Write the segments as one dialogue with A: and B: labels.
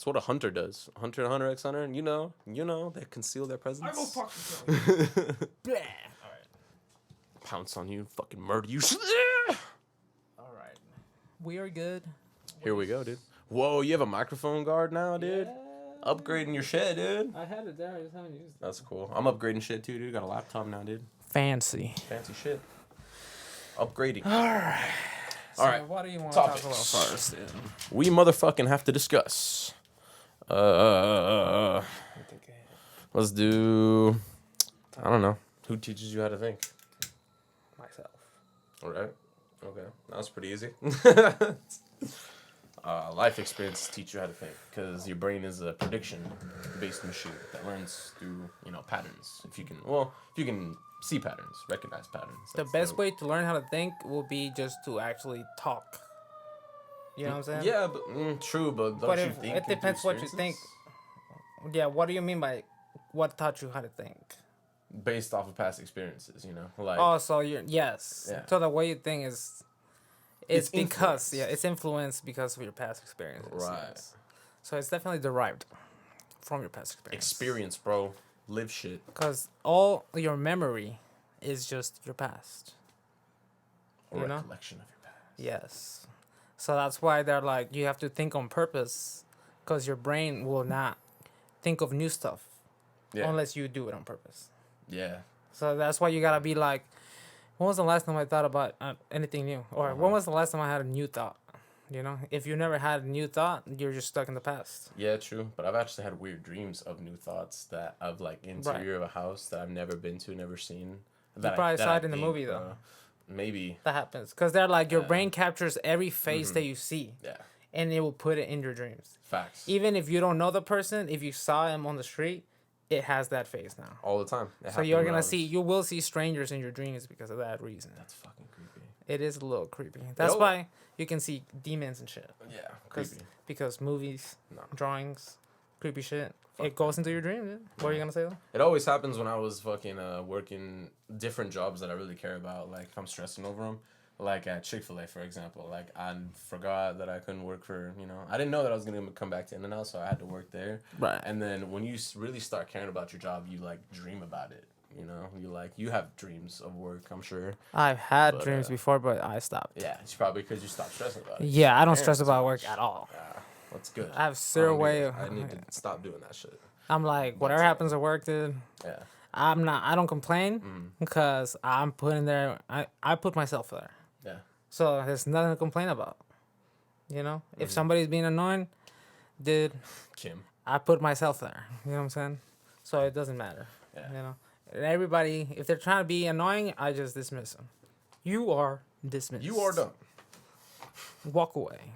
A: what a hunter does. Hunter and Hunter X Hunter, and you know, they conceal their presence.
B: I go fuck yourself.
C: All right.
A: Pounce on you, fucking murder you.
C: All right. We are good.
A: Here we go, dude. Whoa, you have a microphone guard now, dude?
C: Yeah.
A: Upgrading your shit, dude.
C: I had it there. I just haven't used it.
A: That's cool. I'm upgrading shit too, dude. Got a laptop now, dude.
C: Fancy.
A: Fancy shit. Upgrading.
C: All right. So
A: All right.
C: what do you want
A: Topics.
C: to talk about first? Dude?
A: We motherfucking have to discuss. Let's do. I don't know. Who teaches you how to think?
C: Myself.
A: All right. Okay. That was pretty easy. Life experiences teach you how to think because your brain is a prediction-based machine that learns through patterns. If you can see patterns, recognize patterns.
C: The best way to learn how to think will be just to actually talk. You know what I'm saying?
A: Yeah, but true. But don't you think
C: it depends what you think. Yeah. What do you mean by what taught you how to think?
A: Based off of past experiences, like.
C: Oh, so yes.
A: Yeah.
C: So the way you think is. It's because
A: influenced.
C: it's influenced because of your past experiences.
A: Right.
C: Yes. So it's definitely derived from your past experience.
A: Experience, bro. Live shit.
C: Because all your memory is just your past.
A: Or
C: You know?
A: recollection of your past.
C: Yes. So that's why they're like, you have to think on purpose because your brain will not think of new stuff unless you do it on purpose.
A: Yeah.
C: So that's why you got to be like, when was the last time I thought about anything new? Or when was the last time I had a new thought? If you never had a new thought, you're just stuck in the past.
A: Yeah, true. But I've actually had weird dreams of new thoughts that of like interior of a house that I've never been to, never seen.
C: You probably saw it in the movie though.
A: Maybe.
C: That happens because they're like your brain captures every face that you see.
A: Yeah.
C: And it will put it in your dreams.
A: Facts.
C: Even if you don't know the person, if you saw him on the street, it has that face now.
A: All the time.
C: So you will see strangers in your dreams because of that reason.
A: That's fucking creepy.
C: It is a little creepy. That's why you can see demons and shit.
A: Yeah, creepy.
C: Because movies, drawings, creepy shit. It goes into your dream, dude. What are you gonna say though?
A: It always happens when I was fucking working different jobs that I really care about. Like if I'm stressing over them, like at Chick-fil-A, for example. Like I forgot that I couldn't work for, I didn't know that I was gonna come back to In-N-Out, so I had to work there.
C: Right.
A: And then when you really start caring about your job, you like dream about it. You have dreams of work, I'm sure.
C: I've had dreams before, but I stopped.
A: Yeah, it's probably because you stopped stressing about it.
C: Yeah, I don't stress about work at all.
A: Yeah, that's good.
C: I have zero way of.
A: I need to stop doing that shit.
C: I'm like, whatever happens at work, dude.
A: Yeah.
C: I don't complain because I'm put in there. I put myself there.
A: Yeah.
C: So there's nothing to complain about. If somebody's being annoying, dude,
A: Kim.
C: I put myself there. You know what I'm saying? So it doesn't matter.
A: Yeah.
C: And everybody, if they're trying to be annoying, I just dismiss them. You are dismissed.
A: You are done.
C: Walk away.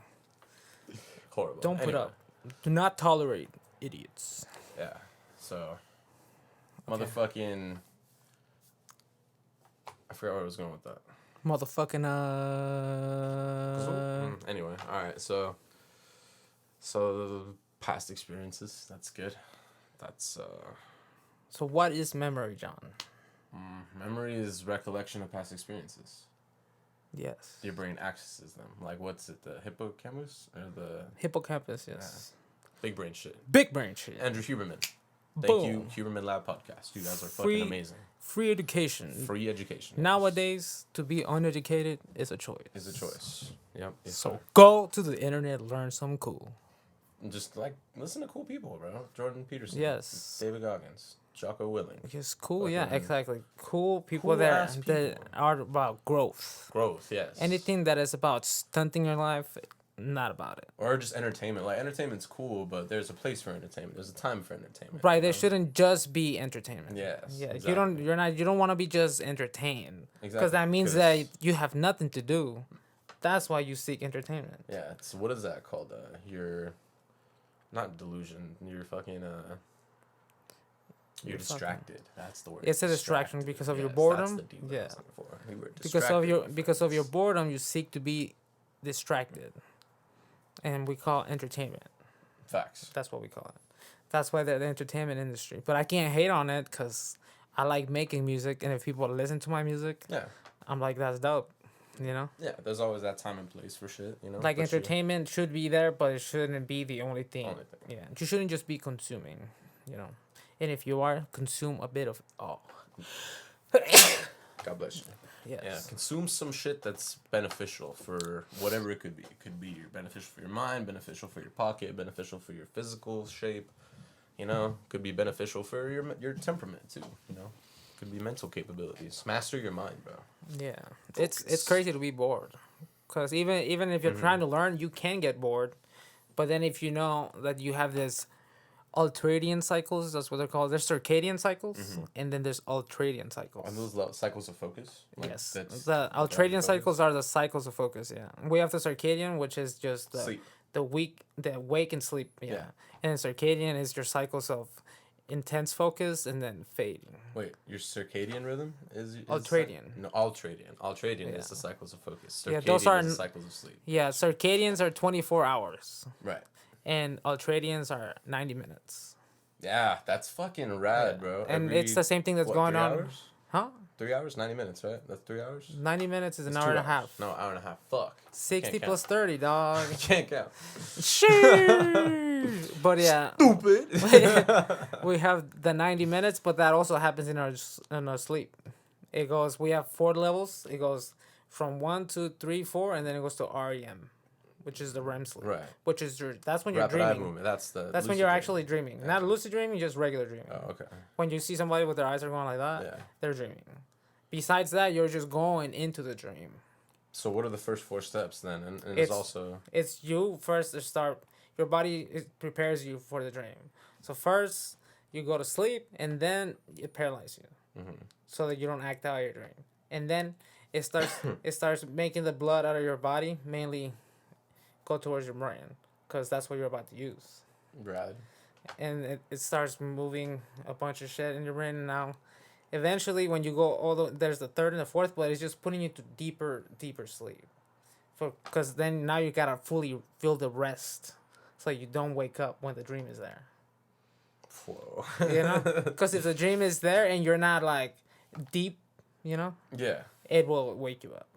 A: Horrible.
C: Don't put up. Do not tolerate idiots.
A: Yeah. So, motherfucking. I forgot where I was going with that.
C: Motherfucking
A: Anyway, all right. So the past experiences. That's good. That's
C: So what is memory, John?
A: Memory is recollection of past experiences.
C: Yes.
A: Your brain accesses them. Like what's it? The hippocampus or the
C: hippocampus? Yes.
A: Big brain shit.
C: Big brain shit.
A: Andrew Huberman. Thank
C: Boom.
A: you, Huberman Lab Podcast. You guys are fucking amazing.
C: Free education.
A: Free education.
C: Nowadays, to be uneducated is a choice.
A: Is a choice. Yep. Yes,
C: So
A: sir.
C: go to the internet, learn something cool.
A: Just like listen to cool people, bro. Jordan Peterson.
C: Yes.
A: David Goggins. Jocko Willing.
C: It's cool,
A: Fucking
C: yeah, exactly. Cool people
A: cool-ass
C: that are about growth.
A: Growth, yes.
C: Anything that is about stunting your life, not about it.
A: Or just entertainment. Like entertainment's cool, but there's a place for entertainment. There's a time for entertainment.
C: Right, there shouldn't just be entertainment.
A: Yes.
C: Yeah,
A: Exactly.
C: you don't want to be just entertained.
A: Exactly.
C: Because that means that you have nothing to do. That's why you seek entertainment.
A: Yeah. It's what is that called? Your not delusion. You're fucking You're distracted. That's the word.
C: It's a distraction because of your
A: Yes,
C: boredom.
A: That's the deep
C: Yeah.
A: We were
C: Because of your boredom, you seek to be distracted, and we call it entertainment.
A: Facts.
C: That's what we call it. That's why the entertainment industry. But I can't hate on it because I like making music, and if people listen to my music,
A: Yeah.
C: I'm like, that's dope. You know,
A: Yeah, there's always that time and place for shit, you know?
C: like
A: But you-
C: entertainment should be there, but it shouldn't be the only thing.
A: Only thing.
C: Yeah, you shouldn't just be consuming. You know, and if you are, consume a bit of all.
A: God bless you.
C: Yes.
A: Yeah, consume some shit that's beneficial for whatever it could be. It could be beneficial for your mind, beneficial for your pocket, beneficial for your physical shape. You know, could be beneficial for your temperament too. You know, could be mental capabilities. Master your mind, bro.
C: Yeah,
A: Focus.
C: it's crazy to be bored, cause even if you're trying to learn, you can get bored, but then if you know that you have this ultradian cycles, that's what they're called. There's circadian cycles, and then there's ultradian cycles.
A: Are those cycles of focus? Like,
C: Yes,
A: that's
C: the
A: focus?
C: ultradian cycles are the cycles of focus. Yeah, we have the circadian, which is just
A: Sleep.
C: the wake and sleep. Yeah,
A: Yeah.
C: and circadian is your cycles of intense focus and then fading.
A: Wait, your circadian rhythm is
C: Ultradian.
A: No, ultradian. Ultradian
C: Yeah.
A: is the cycles of focus.
C: Yeah,
A: Circadian
C: those are
A: is the cycles of sleep.
C: Yeah, circadians are 24 hours,
A: Right.
C: and ultradians are 90 minutes.
A: Yeah, that's fucking rad, bro.
C: And it's the same thing that's going
A: 3
C: on.
A: Hours?
C: Huh?
A: 3 hours, 90 minutes, right? That's 3 hours.
C: 90 minutes is an
A: It's
C: hour
A: 2
C: and a
A: hours.
C: half.
A: No, hour and a half. Fuck.
C: 60
A: Can't
C: plus
A: count.
C: 30, dog.
A: Can't count.
C: Sheesh. But yeah,
A: Stupid.
C: we have the 90 minutes, but that also happens in our sleep. It goes. We have 4 levels. It goes from 1, 2, 3, 4, and then it goes to REM, which is the REM sleep.
A: Right.
C: Which is that's when you're
A: Rapid eye
C: dreaming.
A: movement. That's
C: That's
A: lucid
C: when you're
A: dream.
C: actually dreaming. Not lucid dreaming, just regular dreaming.
A: Oh, okay.
C: When you see somebody with their eyes are going like that,
A: Yeah.
C: they're dreaming. Besides that, you're just going into the dream.
A: So what are the first 4 steps then? And
C: It's-
A: it's also
C: It's you first to start. Your body prepares you for the dream. So first you go to sleep, and then it paralyzes you, so that you don't act out your dream. And then it starts making the blood out of your body mainly go towards your brain, because that's what you're about to use.
A: rad.
C: And it starts moving a bunch of shit in your brain. And now, eventually, when you go there's the third and the fourth, but it's just putting you to deeper sleep. Because then now you gotta fully feel the rest, so you don't wake up when the dream is there.
A: Whoa.
C: You know, because if the dream is there and you're not like deep, you know,
A: Yeah.
C: it will wake you up.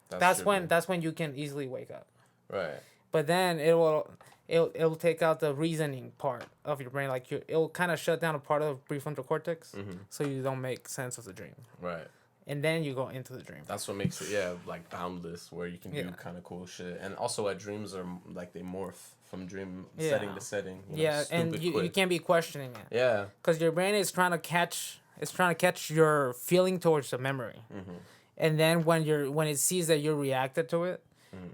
C: That's
A: trippy.
C: when you can easily wake up.
A: Right.
C: But then it'll take out the reasoning part of your brain, like it'll kind of shut down a part of the prefrontal cortex, so you don't make sense of the dream,
A: Right.
C: and then you go into the dream.
A: That's what makes it, like boundless, where you can do kind of cool shit. And also, dreams are like they morph from dream setting to setting. You know,
C: And
A: stupid
C: you
A: quick.
C: can't be questioning it,
A: Yeah.
C: because your brain is trying to catch your feeling towards the memory, and then when it sees that you reacted to it,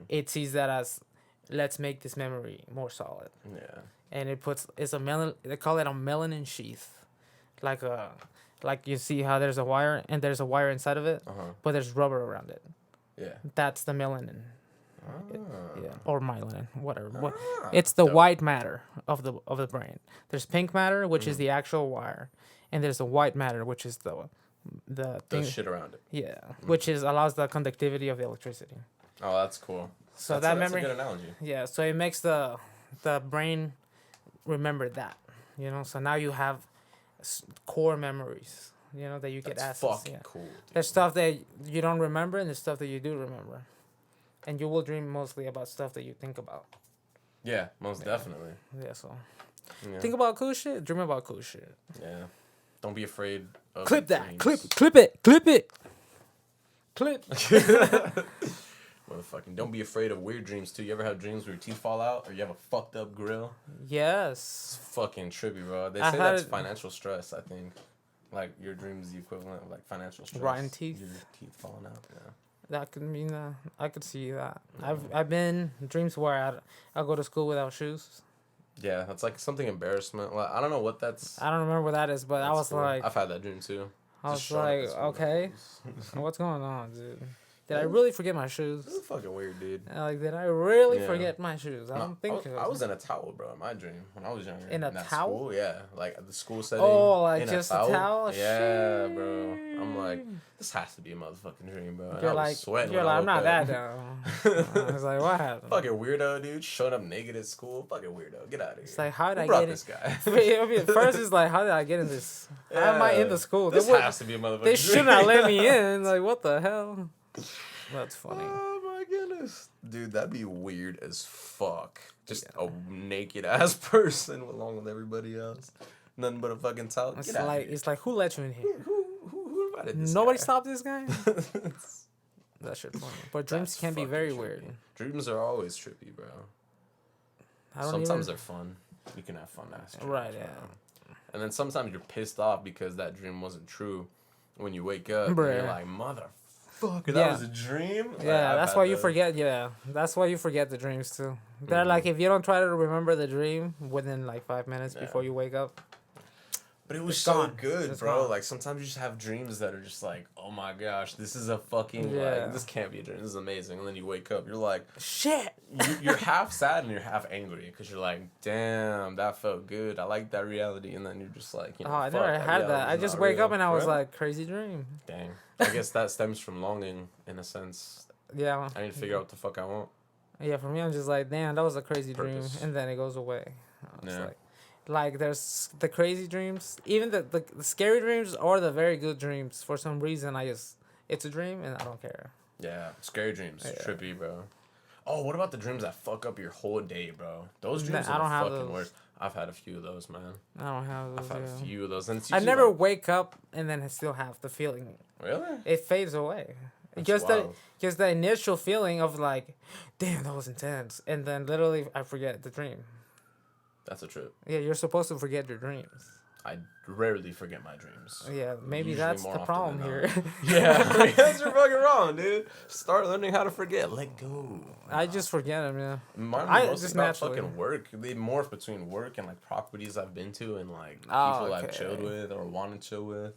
C: it sees that as, let's make this memory more solid.
A: Yeah.
C: And they call it a melanin sheath, like you see how there's a wire and there's a wire inside of it, but there's rubber around it.
A: Yeah.
C: That's the melanin.
A: Ah.
C: Yeah, or myelin, whatever. It's the white matter of the brain. There's pink matter, which is the actual wire, and there's the white matter, which is the thing.
A: The shit around it.
C: Yeah, which allows the conductivity of the electricity.
A: Oh, that's cool.
C: So
A: that's
C: memory.
A: a good analogy.
C: Yeah, so it makes the brain remember that, you know. So now you have core memories, you know, that you get
A: That's
C: access.
A: fucking cool. Dude.
C: There's stuff that you don't remember, and there's stuff that you do remember, and you will dream mostly about stuff that you think about.
A: Yeah, most definitely.
C: Yeah, so
A: Yeah.
C: think about cool shit, dream about cool shit.
A: Yeah. Don't be afraid of
C: Clip that,
A: dreams.
C: clip it.
A: Motherfucking don't be afraid of weird dreams too. You ever have dreams where your teeth fall out or you have a fucked up grill?
C: Yes.
A: It's fucking trippy, bro. They
C: I
A: say
C: had
A: that's
C: it-
A: financial stress, I think. Like your dream is the equivalent of like financial stress.
C: Rotten teeth.
A: Your teeth falling out. Yeah.
C: That could mean I could see that. I've been dreams where I go to school without shoes.
A: Yeah, that's like something embarrassment. Like, I don't know what that's.
C: I don't remember what that is, but I
A: that's
C: was
A: cool.
C: like,
A: I've had that dream too.
C: I
A: Just
C: was
A: showing up
C: like,
A: at school
C: okay,
A: without shoes.
C: what's going on, dude? Did I really forget my shoes?
A: This is fucking weird, dude.
C: Like, did I really
A: Yeah.
C: forget my shoes? I
A: No,
C: don't think so.
A: I was in a towel, bro, in my dream when I was younger.
C: In a
A: that
C: towel?
A: School, yeah, like at the school setting.
C: Oh, like
A: in
C: just a towel?
A: Yeah, bro. I'm like, this has to be a motherfucking dream, bro. And I
C: You're
A: was
C: like,
A: sweating.
C: you're
A: when I
C: like, I'm
A: woke
C: not
A: up.
C: that dumb. I was like, what happened?
A: Fucking weirdo, dude. Showing up naked at school. Fucking weirdo. Get out of here.
C: It's like, how did
A: Who
C: I
A: brought
C: get
A: this guy?
C: First, it's like, how did I get in this? How am I in the school?
A: This
C: They
A: has to be a motherfucking
C: They
A: dream.
C: should not let me in. Like, what the hell? That's funny.
A: Oh my goodness, dude, that'd be weird as fuck. Just a naked ass person along with everybody else, nothing but a fucking towel.
C: It's like who let you in here?
A: Who invited this
C: Nobody
A: guy?
C: stopped this guy. That shit funny. But dreams
A: That's
C: can be
A: fucking
C: very
A: trippy.
C: weird.
A: Dreams are always trippy, bro. Sometimes they're fun. You can have fun ass dreams,
C: Right,
A: bro.
C: yeah.
A: And then sometimes you're pissed off because that dream wasn't true. When you wake up, and
C: Bruh.
A: you're like, motherfucker, that
C: Yeah.
A: was a dream.
C: Yeah,
A: I've
C: that's
A: had
C: why you
A: those.
C: forget. Yeah, that's why you forget the dreams too. They're like if you don't try to remember the dream within like 5 minutes before you wake up.
A: But it was
C: It's
A: so
C: gone.
A: good,
C: It's
A: bro.
C: gone.
A: Like sometimes you just have dreams that are just like, oh my gosh, this is a fucking
C: Yeah.
A: like this can't be a dream. This is amazing. And then you wake up, you're like,
C: Shit.
A: you're half sad and you're half angry because you're like, damn, that felt good. I like that reality. And then you're just like, you know,
C: Oh, I
A: fuck,
C: never had that.
A: reality's
C: I just
A: not
C: wake
A: real,
C: up and I was
A: bro.
C: like, crazy dream.
A: Dang. I guess that stems from longing in a sense.
C: Yeah.
A: I need to figure out what the fuck I want.
C: Yeah, for me, I'm just like, damn, that was a crazy
A: Purpose.
C: dream, and then it goes away. It's
A: Yeah.
C: like there's the crazy dreams, even the scary dreams or the very good dreams. For some reason, it's a dream and I don't care.
A: Yeah, scary dreams,
C: Yeah.
A: trippy, bro. Oh, what about the dreams that fuck up your whole day, bro? Those dreams
C: I
A: are
C: don't
A: the
C: have
A: fucking
C: those.
A: worst. I've had a few of those, man.
C: I don't have those.
A: I've had a
C: Yeah.
A: few of those, and it's
C: I
A: usually
C: never
A: like-
C: wake up and then I still have the feeling.
A: really.
C: It fades away.
A: That's
C: Just
A: wild.
C: the initial feeling of like, damn, that was intense, and then literally I forget the dream.
A: That's a trip.
C: Yeah, you're supposed to forget your dreams.
A: I rarely forget my dreams.
C: Yeah, maybe
A: Usually
C: that's
A: more
C: the
A: often
C: problem
A: than
C: here.
A: not. Yeah, that's you're fucking wrong, dude. Start learning how to forget. Let go.
C: I just forget them. Yeah.
A: Mine
C: I
A: are mostly
C: just
A: about
C: naturally-
A: fucking work. They morph between work and like properties I've been to and like
C: Oh,
A: people I've
C: okay.
A: chilled with or want to chill with.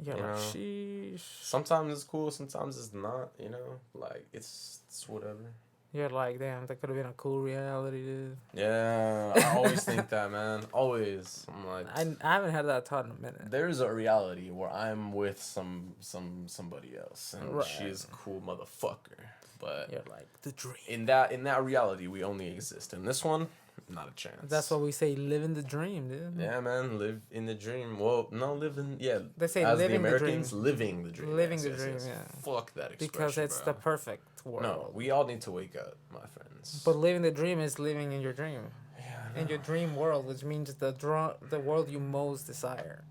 C: You're
A: You
C: like,
A: know?
C: sheesh.
A: Sometimes it's cool, sometimes it's not. You know, like it's whatever.
C: You're like, damn, that could have been a cool reality, dude.
A: Yeah, I always think that, man. Always. I'm like,
C: I haven't had that thought in a minute.
A: there's a reality where I'm with somebody else, and
C: Right.
A: she's a cool motherfucker. But
C: You're like, the dream.
A: in that reality, we only exist. In this one, not a chance.
C: That's what we say, living the dream, dude.
A: Yeah, man, live in the dream. Well, no, live in
C: They say
A: as
C: living
A: the
C: the dream.
A: Americans, living the dream.
C: Living
A: Yes,
C: the
A: yes,
C: dream,
A: yes.
C: yeah.
A: Fuck that expression,
C: Because it's
A: bro.
C: the perfect world.
A: No, we all need to wake up, my friends.
C: But living the dream is living in your dream.
A: Yeah, I
C: In
A: know.
C: your dream world, which means the world you most desire.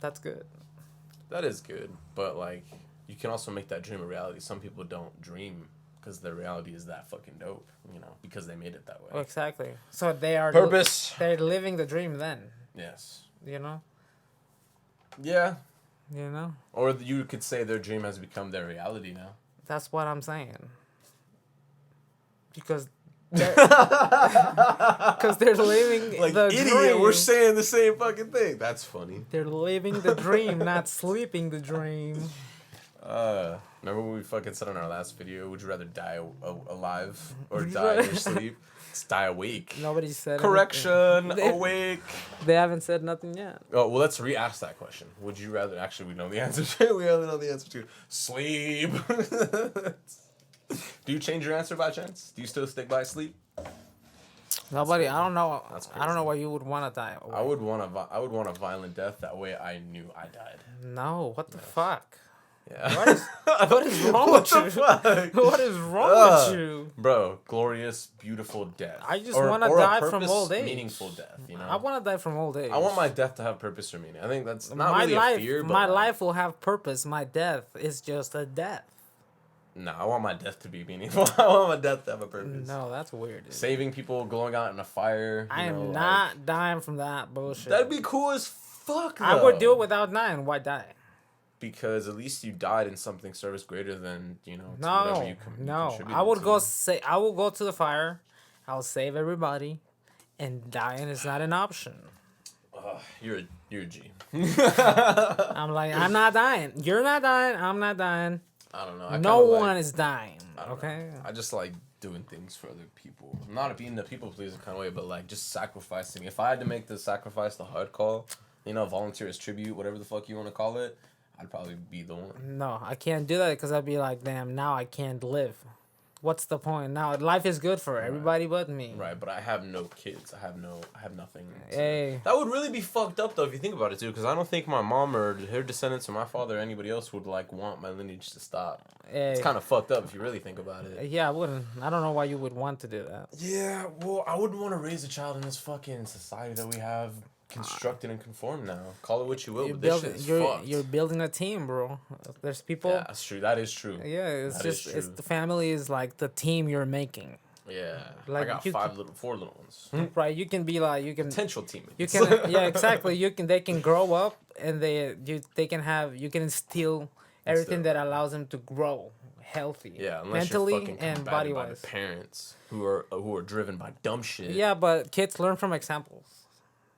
C: That's good.
A: That is good, but like, you can also make that dream a reality. Some people don't dream because their reality is that fucking dope, you know, because they made it that way.
C: Oh, exactly. So they are
A: Purpose.
C: they're living the dream then,
A: Yes.
C: you know?
A: Yeah.
C: You know?
A: Or you could say their dream has become their reality now.
C: That's what I'm saying. Because they're living
A: Like
C: the
A: idiot,
C: dream.
A: we're saying the same fucking thing. That's funny.
C: They're living the dream, not sleeping the dream.
A: Remember when we fucking said on our last video, would you rather die alive or die in your sleep? It's die awake.
C: Nobody said
A: Correction,
C: anything.
A: awake.
C: They haven't said nothing yet.
A: Oh, well, let's re-ask that question. Would you rather... Actually, we know the answer to. We already know the answer to. Sleep. Do you change your answer by chance? Do you still stick by sleep?
C: Nobody. I don't know.
A: That's
C: I don't know why you would want to die.
A: I would want a violent death. That way I knew I died.
C: No. What the fuck?
A: Yeah.
C: What is wrong
A: What
C: with
A: the
C: you?
A: fuck?
C: What is wrong
A: Ugh.
C: with you?
A: Bro, glorious, beautiful death.
C: I just
A: Or-
C: wanna
A: or a
C: die from
A: purpose,
C: old age.
A: meaningful death, you know?
C: I want to die from old age.
A: I want my death to have purpose or meaning. I think that's not
C: my
A: really
C: life.
A: a fear, but
C: My
A: like,
C: life will have purpose. My death is just a death.
A: No, I want my death to be meaningful. I want my death to have a purpose.
C: No, that's weird. Dude.
A: Saving people, going out in a fire.
C: I
A: you know,
C: am
A: like-
C: not dying from that bullshit.
A: That'd be cool as fuck, though.
C: I would do it without dying. Why die?
A: Because at least you died in something service greater than, you know, to
C: No,
A: whatever you
C: no.
A: contributed
C: I would
A: to.
C: go say. I will go to the fire. I'll save everybody, and dying is not an option.
A: You're a G.
C: I'm like, I'm not dying. You're not dying. I'm not dying.
A: I don't know. I
C: No
A: kinda
C: one
A: like,
C: is dying.
A: I don't
C: Okay.
A: know. I just like doing things for other people. Not being the people pleaser kind of way, but like just sacrificing. If I had to make the sacrifice, the hard call, you know, volunteer as tribute, whatever the fuck you want to call it, I'd probably be the one.
C: No, I can't do that because I'd be like, damn, now I can't live. what's the point? Now life is good for everybody but me.
A: Right, but I have no kids. I have nothing.
C: Hey.
A: That would really be fucked up though if you think about it too, because I don't think my mom or her descendants or my father or anybody else would like want my lineage to stop.
C: Hey.
A: It's kind of fucked up if you really think about it.
C: Yeah, I wouldn't. I don't know why you would want to do that.
A: Yeah, well, I wouldn't want to raise a child in this fucking society that we have constructed and conformed now. Call it what you will, but this shit is fucked.
C: You're building a team, bro. There's people.
A: Yeah, that's true. That is true.
C: Yeah, it's
A: That
C: just
A: is true.
C: it's the family is like the team you're making.
A: Yeah,
C: Like,
A: I got 4 little ones.
C: Right, you can be like you can
A: Potential teammates.
C: you can yeah exactly they can grow up and they can instill everything that allows them to grow healthy.
A: Yeah, unless
C: mentally
A: you're fucking
C: and
A: combated
C: body
A: by
C: wise.
A: the parents who are driven by dumb shit.
C: Yeah, but kids learn from examples.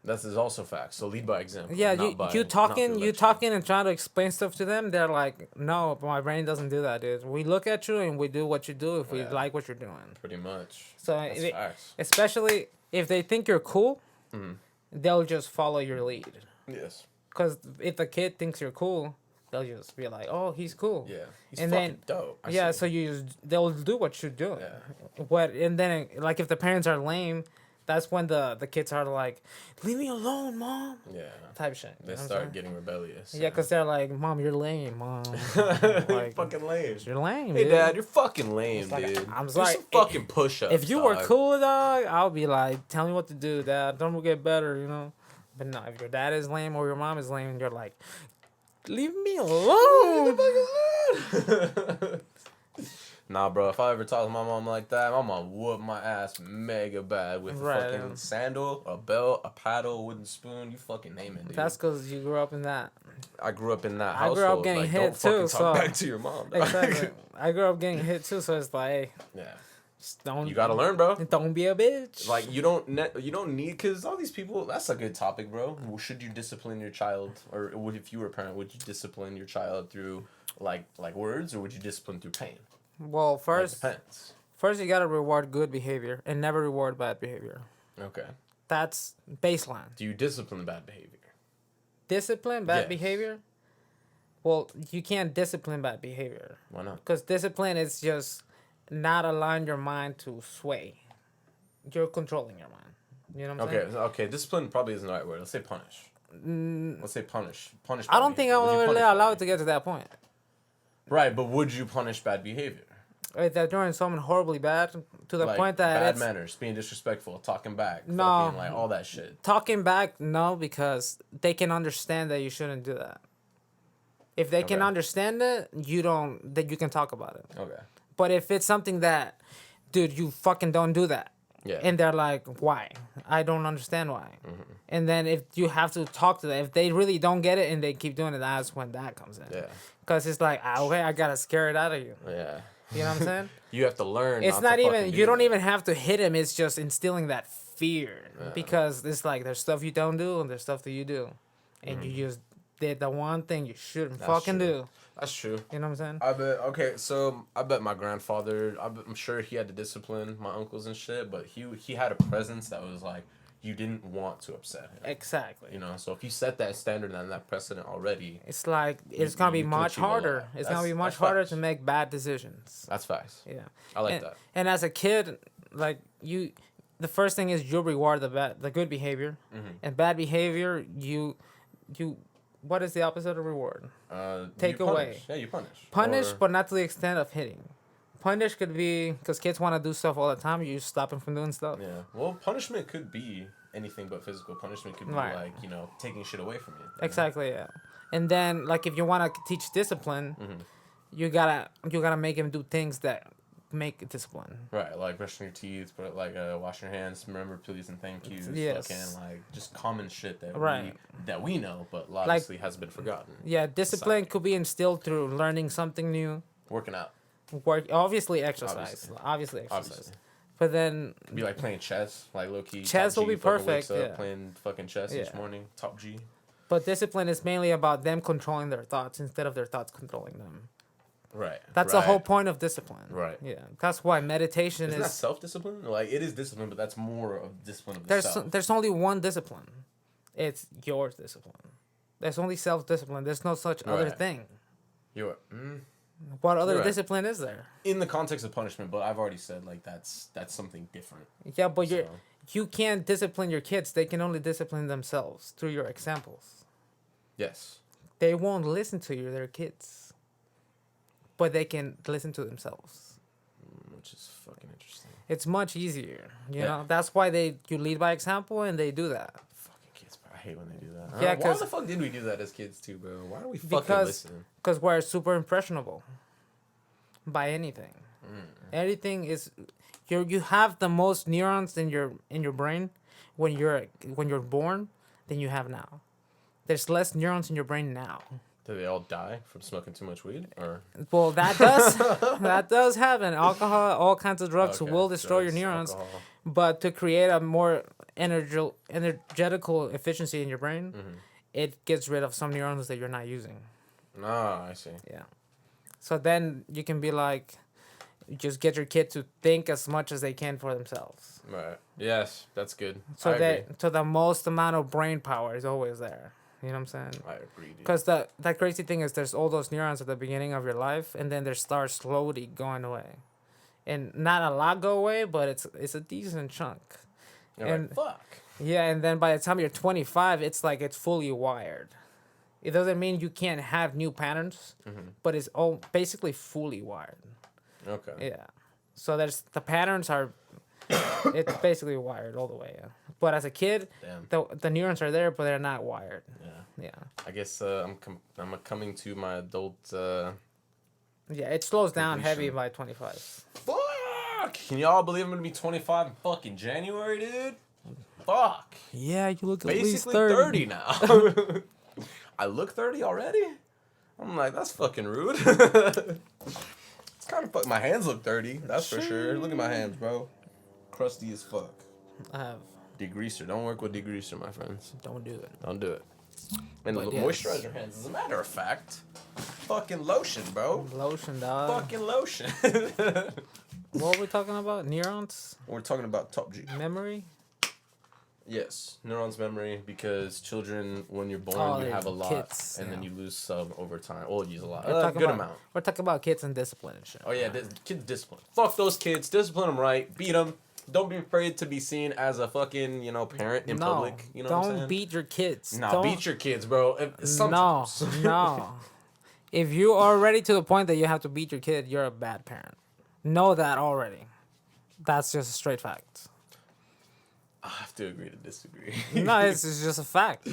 A: That is also facts. So lead by example.
C: Yeah,
A: not by,
C: you
A: not
C: talking
A: through
C: you
A: lecture.
C: talking and trying to explain stuff to them. They're like, no, my brain doesn't do that, dude. We look at you and we do what you do if we
A: Yeah.
C: like what you're doing.
A: Pretty much.
C: So
A: That's facts.
C: especially if they think you're cool, they'll just follow your lead.
A: Yes.
C: Because if the kid thinks you're cool, they'll just be like, "Oh, he's cool."
A: Yeah. He's
C: And
A: fucking
C: then-
A: dope. I
C: Yeah,
A: see.
C: so they'll do what you're doing.
A: Yeah.
C: And then like if the parents are lame, that's when the kids are like, "Leave me alone, mom."
A: Yeah.
C: Type shit.
A: They
C: You know what I'm
A: start
C: saying?
A: getting rebellious.
C: Yeah, because they're like, "Mom, you're lame, mom."
A: you're
C: like,
A: fucking lame.
C: You're lame,
A: Hey,
C: dude.
A: Dad, you're fucking lame,
C: like,
A: dude.
C: I'm
A: Do
C: sorry,
A: some fucking push-ups.
C: If you were
A: dog.
C: cool, dog, I'll be like, "Tell me what to do, Dad. Don't get better, you know." But no, if your dad is lame or your mom is lame, you're like, "Leave me alone."
A: Nah, bro. If I ever talk to my mom like that, my mom whoop my ass mega bad with
C: Right.
A: a fucking sandal, a belt, a paddle, a wooden spoon. You fucking name it, dude.
C: That's because you grew up in that.
A: I grew up in that
C: I
A: household.
C: grew up getting
A: like,
C: hit,
A: don't fucking
C: too,
A: talk
C: so-
A: back to your mom. dog.
C: Exactly. I grew up getting hit too, so it's like, hey,
A: Yeah.
C: just don't.
A: You gotta learn, bro.
C: Don't be a bitch.
A: Like you don't need, because all these people. That's a good topic, bro. Should you discipline your child, or if you were a parent, would you discipline your child through like words, or would you discipline through pain?
C: Well,
A: Like,
C: first
A: depends.
C: you gotta reward good behavior and never reward bad behavior.
A: Okay.
C: That's baseline.
A: Do you discipline bad behavior?
C: Discipline bad
A: Yes.
C: behavior. Well, you can't discipline bad behavior
A: Why not?
C: because discipline is just not allowing your mind to sway. You're controlling your mind. You know what I'm saying?
A: Okay. Discipline probably isn't the right word. Let's say punish. Let's say punish. Punish.
C: I
A: bad
C: don't think
A: behavior.
C: I
A: Would you
C: would
A: punish
C: allow
A: bad
C: it to get to that point.
A: behavior? Right, but would you punish bad behavior?
C: If they're doing something horribly bad to the
A: Like
C: point that
A: bad
C: it's
A: manners, being disrespectful, talking back,
C: No.
A: fucking, like all that shit.
C: talking back, no, because they can understand that you shouldn't do that. If they can
A: Okay.
C: understand it, you can talk about it.
A: Okay.
C: But if it's something that, dude, you fucking don't do that.
A: Yeah.
C: And they're like, why? I don't understand why.
A: Mm-hmm.
C: And then if you have to talk to them, if they really don't get it and they keep doing it, that's when that comes in.
A: Yeah.
C: Because it's like, okay, I gotta scare it out of you.
A: Yeah.
C: You know what I'm saying?
A: You have to learn.
C: It's
A: not
C: not
A: to
C: even,
A: fucking
C: you
A: do
C: don't
A: that.
C: even have to hit him. It's just instilling that fear.
A: Yeah.
C: Because it's like, there's stuff you don't do and there's stuff that you do. And you just did the one thing you shouldn't
A: That's
C: fucking
A: true.
C: do.
A: That's true.
C: You know what I'm saying?
A: I bet. Okay, so I bet my grandfather. I'm sure he had to discipline my uncles and shit, but he had a presence that was like you didn't want to upset him.
C: Exactly.
A: You know, so if you set that standard and that precedent already,
C: It's like, it's gonna be
A: you can
C: much
A: achieve a lot.
C: harder. It's gonna be
A: That's-
C: much
A: that's
C: harder
A: facts.
C: to make bad decisions.
A: that's facts.
C: Yeah.
A: I like
C: and,
A: that.
C: And as a kid, like the first thing is you reward the good behavior,
A: Mm-hmm.
C: and bad behavior you, what is the opposite of reward? Take
A: you punish.
C: away.
A: Yeah, you punish.
C: Punish,
A: Or-
C: but not to the extent of hitting. Punish could be because kids want to do stuff all the time. You stop them from doing stuff.
A: yeah. Well, punishment could be anything but physical. Punishment could be
C: Right.
A: like taking shit away from you. you know?
C: Exactly. Yeah. And then like if you want to teach discipline,
A: Mm-hmm.
C: you gotta make him do things that make discipline.
A: Right, like brushing your teeth, but like washing your hands, remember please and thank yous,
C: Yes.
A: fucking like just common shit that
C: Right.
A: we know, but obviously has been forgotten.
C: Yeah, discipline could be instilled through learning something new.
A: Working out,
C: Work, obviously exercise. Obviously exercise.
A: obviously.
C: But then
A: Be like playing chess, like low key.
C: Chess
A: top
C: will
A: G
C: be
A: fucking wakes
C: perfect,
A: up
C: yeah.
A: Playing fucking chess each
C: Yeah.
A: morning, top G.
C: but discipline is mainly about them controlling their thoughts instead of their thoughts controlling them.
A: Right.
C: That's
A: right.
C: the whole point of discipline.
A: Right.
C: Yeah. That's why meditation
A: Isn't that
C: is
A: self discipline? Like it is discipline, but that's more of discipline of the
C: there's
A: self.
C: there's only one discipline. It's your discipline. There's only self discipline. There's no such other
A: Right.
C: thing.
A: You're
C: What other
A: You're right.
C: discipline is there?
A: In the context of punishment, but I've already said like that's something different.
C: Yeah, but
A: So,
C: you can't discipline your kids. They can only discipline themselves through your examples.
A: yes.
C: They won't listen to you. They're kids, but they can listen to themselves.
A: Which is fucking interesting.
C: It's much easier, you
A: Yeah.
C: know. That's why you lead by example, and they do that.
A: Fucking kids, bro. I hate when they do that.
C: Yeah,
A: Why
C: 'cause-
A: the fuck did we do that as kids too, bro? Why do we fucking
C: Because
A: listen?
C: we're super impressionable by anything. Anything is you have the most neurons in your brain when you're born than you have now. There's less neurons in your brain now.
A: Do they all die from smoking too much weed, or
C: Well, that does happen. Alcohol, all kinds of drugs
A: Okay,
C: will destroy your
A: drugs,
C: neurons.
A: alcohol.
C: But to create a more energetical efficiency in your brain, it gets rid of some neurons that you're not using.
A: Ah, I see.
C: Yeah. So then you can be like, just get your kid to think as much as they can for themselves.
A: Right. Yes, that's good.
C: So
A: I agree.
C: so the most amount of brain power is always there. You know what I'm saying?
A: I agree, dude.
C: Because the crazy thing is there's all those neurons at the beginning of your life, and then they start slowly going away. And not a lot go away, but it's a decent chunk.
A: You're
C: and-
A: like, fuck.
C: Yeah, and then by the time you're 25, it's like it's fully wired. It doesn't mean you can't have new patterns, but it's all basically fully wired.
A: Okay.
C: Yeah. So the patterns are, it's basically wired all the way. Yeah. But as a kid,
A: Damn.
C: the neurons are there, but they're not wired.
A: Yeah.
C: Yeah.
A: I guess I'm coming to my adult.
C: Yeah, it slows down heavy
A: Completion.
C: by 25.
A: Fuck! Can y'all believe I'm gonna be 25 in fucking January, dude? Fuck.
C: Yeah, you look
A: Basically 30 now. I look 30 already? I'm like, that's fucking rude. It's kind of fuck. My hands look 30, that's for sure. Look at my hands, bro. Crusty as fuck.
C: I have.
A: Degreaser. Don't work with degreaser, my friends.
C: Don't do it.
A: Don't do it. And
C: But yes.
A: moisturize your hands. As a matter of fact, fucking lotion, bro.
C: Lotion, dog.
A: Fucking lotion.
C: What were we talking about? Neurons?
A: We're talking about top G.
C: Memory?
A: Yes, neurons memory, because children, when you're born,
C: Oh,
A: you
C: they're
A: have a lot,
C: kids,
A: and then
C: yeah.
A: you lose some over time. Or use a lot.
C: We're talking
A: Good
C: about-
A: amount.
C: We're talking about kids and discipline and shit.
A: Oh yeah, kids discipline. Fuck those kids. Discipline them right. Beat them. Don't be afraid to be seen as a fucking parent in public. You know what I'm saying?
C: Don't beat your kids.
A: Nah,
C: Don't-
A: beat your kids, bro. Sometimes.
C: No. If you are already to the point that you have to beat your kid, you're a bad parent. Know that already. That's just a straight fact.
A: I have to agree to disagree.
C: No, it's just a fact.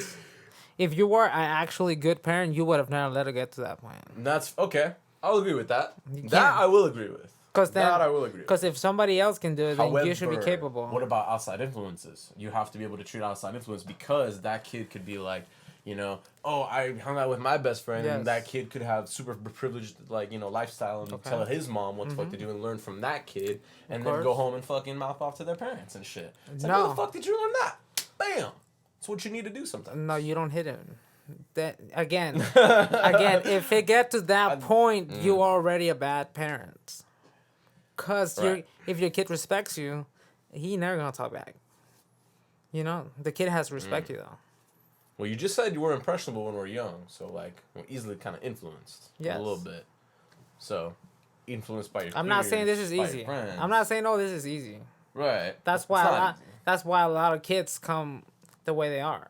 C: If you were an actually good parent, you would have never let it get to that point.
A: That's okay. I'll agree with that.
C: You
A: That
C: can't.
A: I will agree with.
C: Because
A: That I will agree with.
C: Because if somebody else can do it, then you should be
A: However,
C: capable.
A: What about outside influences? You have to be able to treat outside influence, because that kid could be like, oh, I hung out with my best friend,
C: Yes.
A: and that kid could have super privileged, lifestyle, and
C: Okay.
A: tell his mom what the fuck to do and learn from that kid, and then
C: course.
A: go home and fucking mouth off to their parents and shit. It's like,
C: No.
A: where the fuck did you learn that? Bam! That's what you need to do sometimes.
C: No, you don't hit him. That again, if it get to that point, you already a bad parent. Cause
A: Right.
C: if your kid respects you, he never gonna talk back. The kid has to respect you though.
A: Well, you just said you were impressionable when we were young, so we're easily kind of influenced
C: Yes.
A: a little bit. So, influenced by your
C: I'm not saying this
A: peers,
C: is
A: by
C: easy.
A: your friends.
C: I'm not saying this is easy.
A: Right.
C: That's
A: It's
C: why
A: not easy.
C: that's why a lot of kids come the way they are.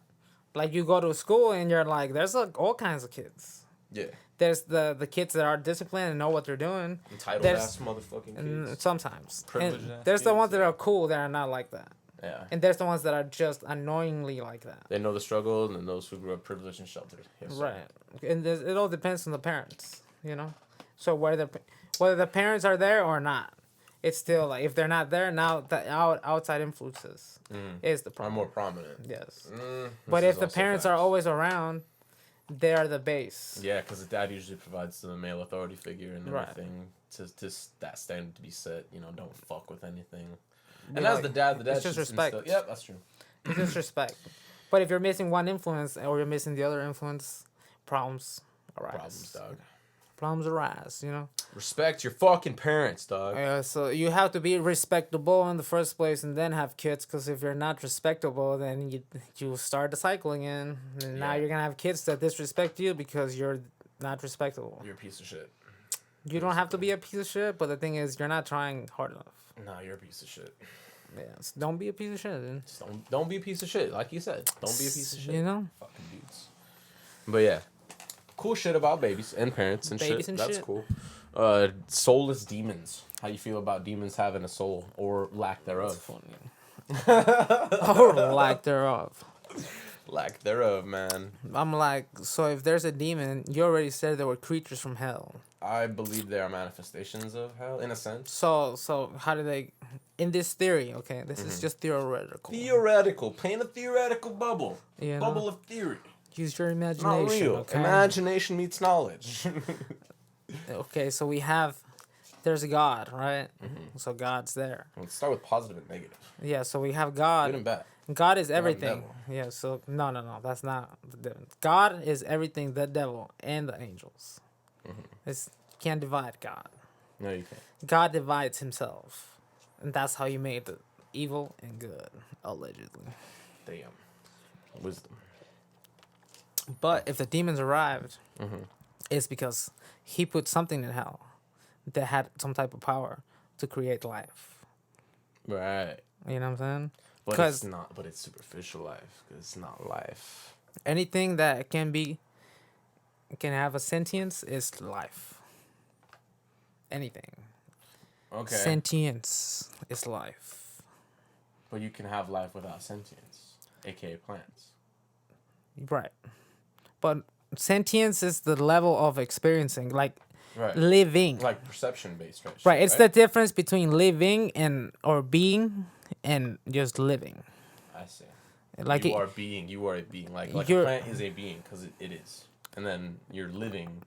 C: Like you go to school and you're like, there's all kinds of kids.
A: Yeah.
C: There's the kids that are disciplined and know what they're doing.
A: Entitled
C: There's-
A: ass motherfucking
C: And
A: kids.
C: sometimes.
A: Privileged
C: And
A: ass
C: there's the
A: kids,
C: ones that
A: yeah.
C: are cool that are not like that.
A: Yeah.
C: And there's the ones that are just annoyingly like that.
A: They know the struggle, and then those who grew up privileged and sheltered. Yes, sir.
C: Right. And it all depends on the parents, So whether the parents are there or not, it's still like if they're not there, now the outside influences is the
A: Are
C: problem.
A: more prominent.
C: Yes.
A: This
C: But
A: is
C: if the
A: also
C: parents are
A: facts.
C: always around, they are the base.
A: Yeah, because the dad usually provides the male authority figure and
C: Right.
A: everything to that standard to be set. Don't fuck with anything.
C: Be
A: And as
C: like-
A: the dad
C: it's just
A: should
C: respect.
A: instill- Yep, that's true.
C: It's just respect. But if you're missing one influence or you're missing the other influence, problems arise.
A: Problems, dog.
C: Problems arise,
A: Respect your fucking parents, dog.
C: So you have to be respectable in the first place and then have kids. Because if you're not respectable, then you start the cycle again. And now
A: Yeah.
C: you're gonna have kids that disrespect you because you're not respectable.
A: You're a piece of shit.
C: You don't have to be a piece of shit, but the thing is, you're not trying hard enough.
A: Nah, you're a piece of shit.
C: Yeah, so don't be a piece of shit, dude.
A: Just don't be a piece of shit. Like you said, don't be a piece of shit.
C: You know?
A: Fucking dudes. But yeah, cool shit about babies and parents and
C: Babies
A: shit.
C: and
A: That's
C: shit.
A: cool. Soulless demons. How you feel about demons having a soul or lack
C: That's
A: thereof?
C: funny. Or lack thereof.
A: Lack thereof, man.
C: I'm like, so if there's a demon, you already said there were creatures from hell.
A: I believe they are manifestations of hell, in a sense.
C: So how do they? In this theory, okay, this is just theoretical.
A: Theoretical. Paint a theoretical bubble.
C: You know?
A: Bubble of theory.
C: Use your
A: Not
C: imagination.
A: real.
C: Okay.
A: Imagination meets knowledge.
C: Okay, so there's God, right? So God's there.
A: Let's start with positive and negative.
C: Yeah, so we have
A: Good
C: God.
A: and bad.
C: God is
A: and
C: everything.
A: devil.
C: Yeah, so no, that's not the difference. God is everything, the devil and the angels. It's you can't divide God.
A: No, you can't.
C: God divides himself. And that's how you made the evil and good, allegedly.
A: Damn. Wisdom.
C: But if the demons arrived, it's because he put something in hell that had some type of power to create life.
A: Right.
C: You know what I'm saying?
A: But
C: 'Cause-
A: it's not. But it's superficial life. 'Cause it's not life.
C: Anything that can have a sentience is life. Anything.
A: Okay.
C: Sentience is life.
A: But you can have life without sentience, aka plants.
C: Right. But sentience is the level of experiencing, like
A: Right.
C: living.
A: Like perception based, right?
C: Right. It's the difference between living or being and just living.
A: I see.
C: Like
A: you are being. You are a being. Like a
C: You're-
A: plant is a being because it is, and then you're living.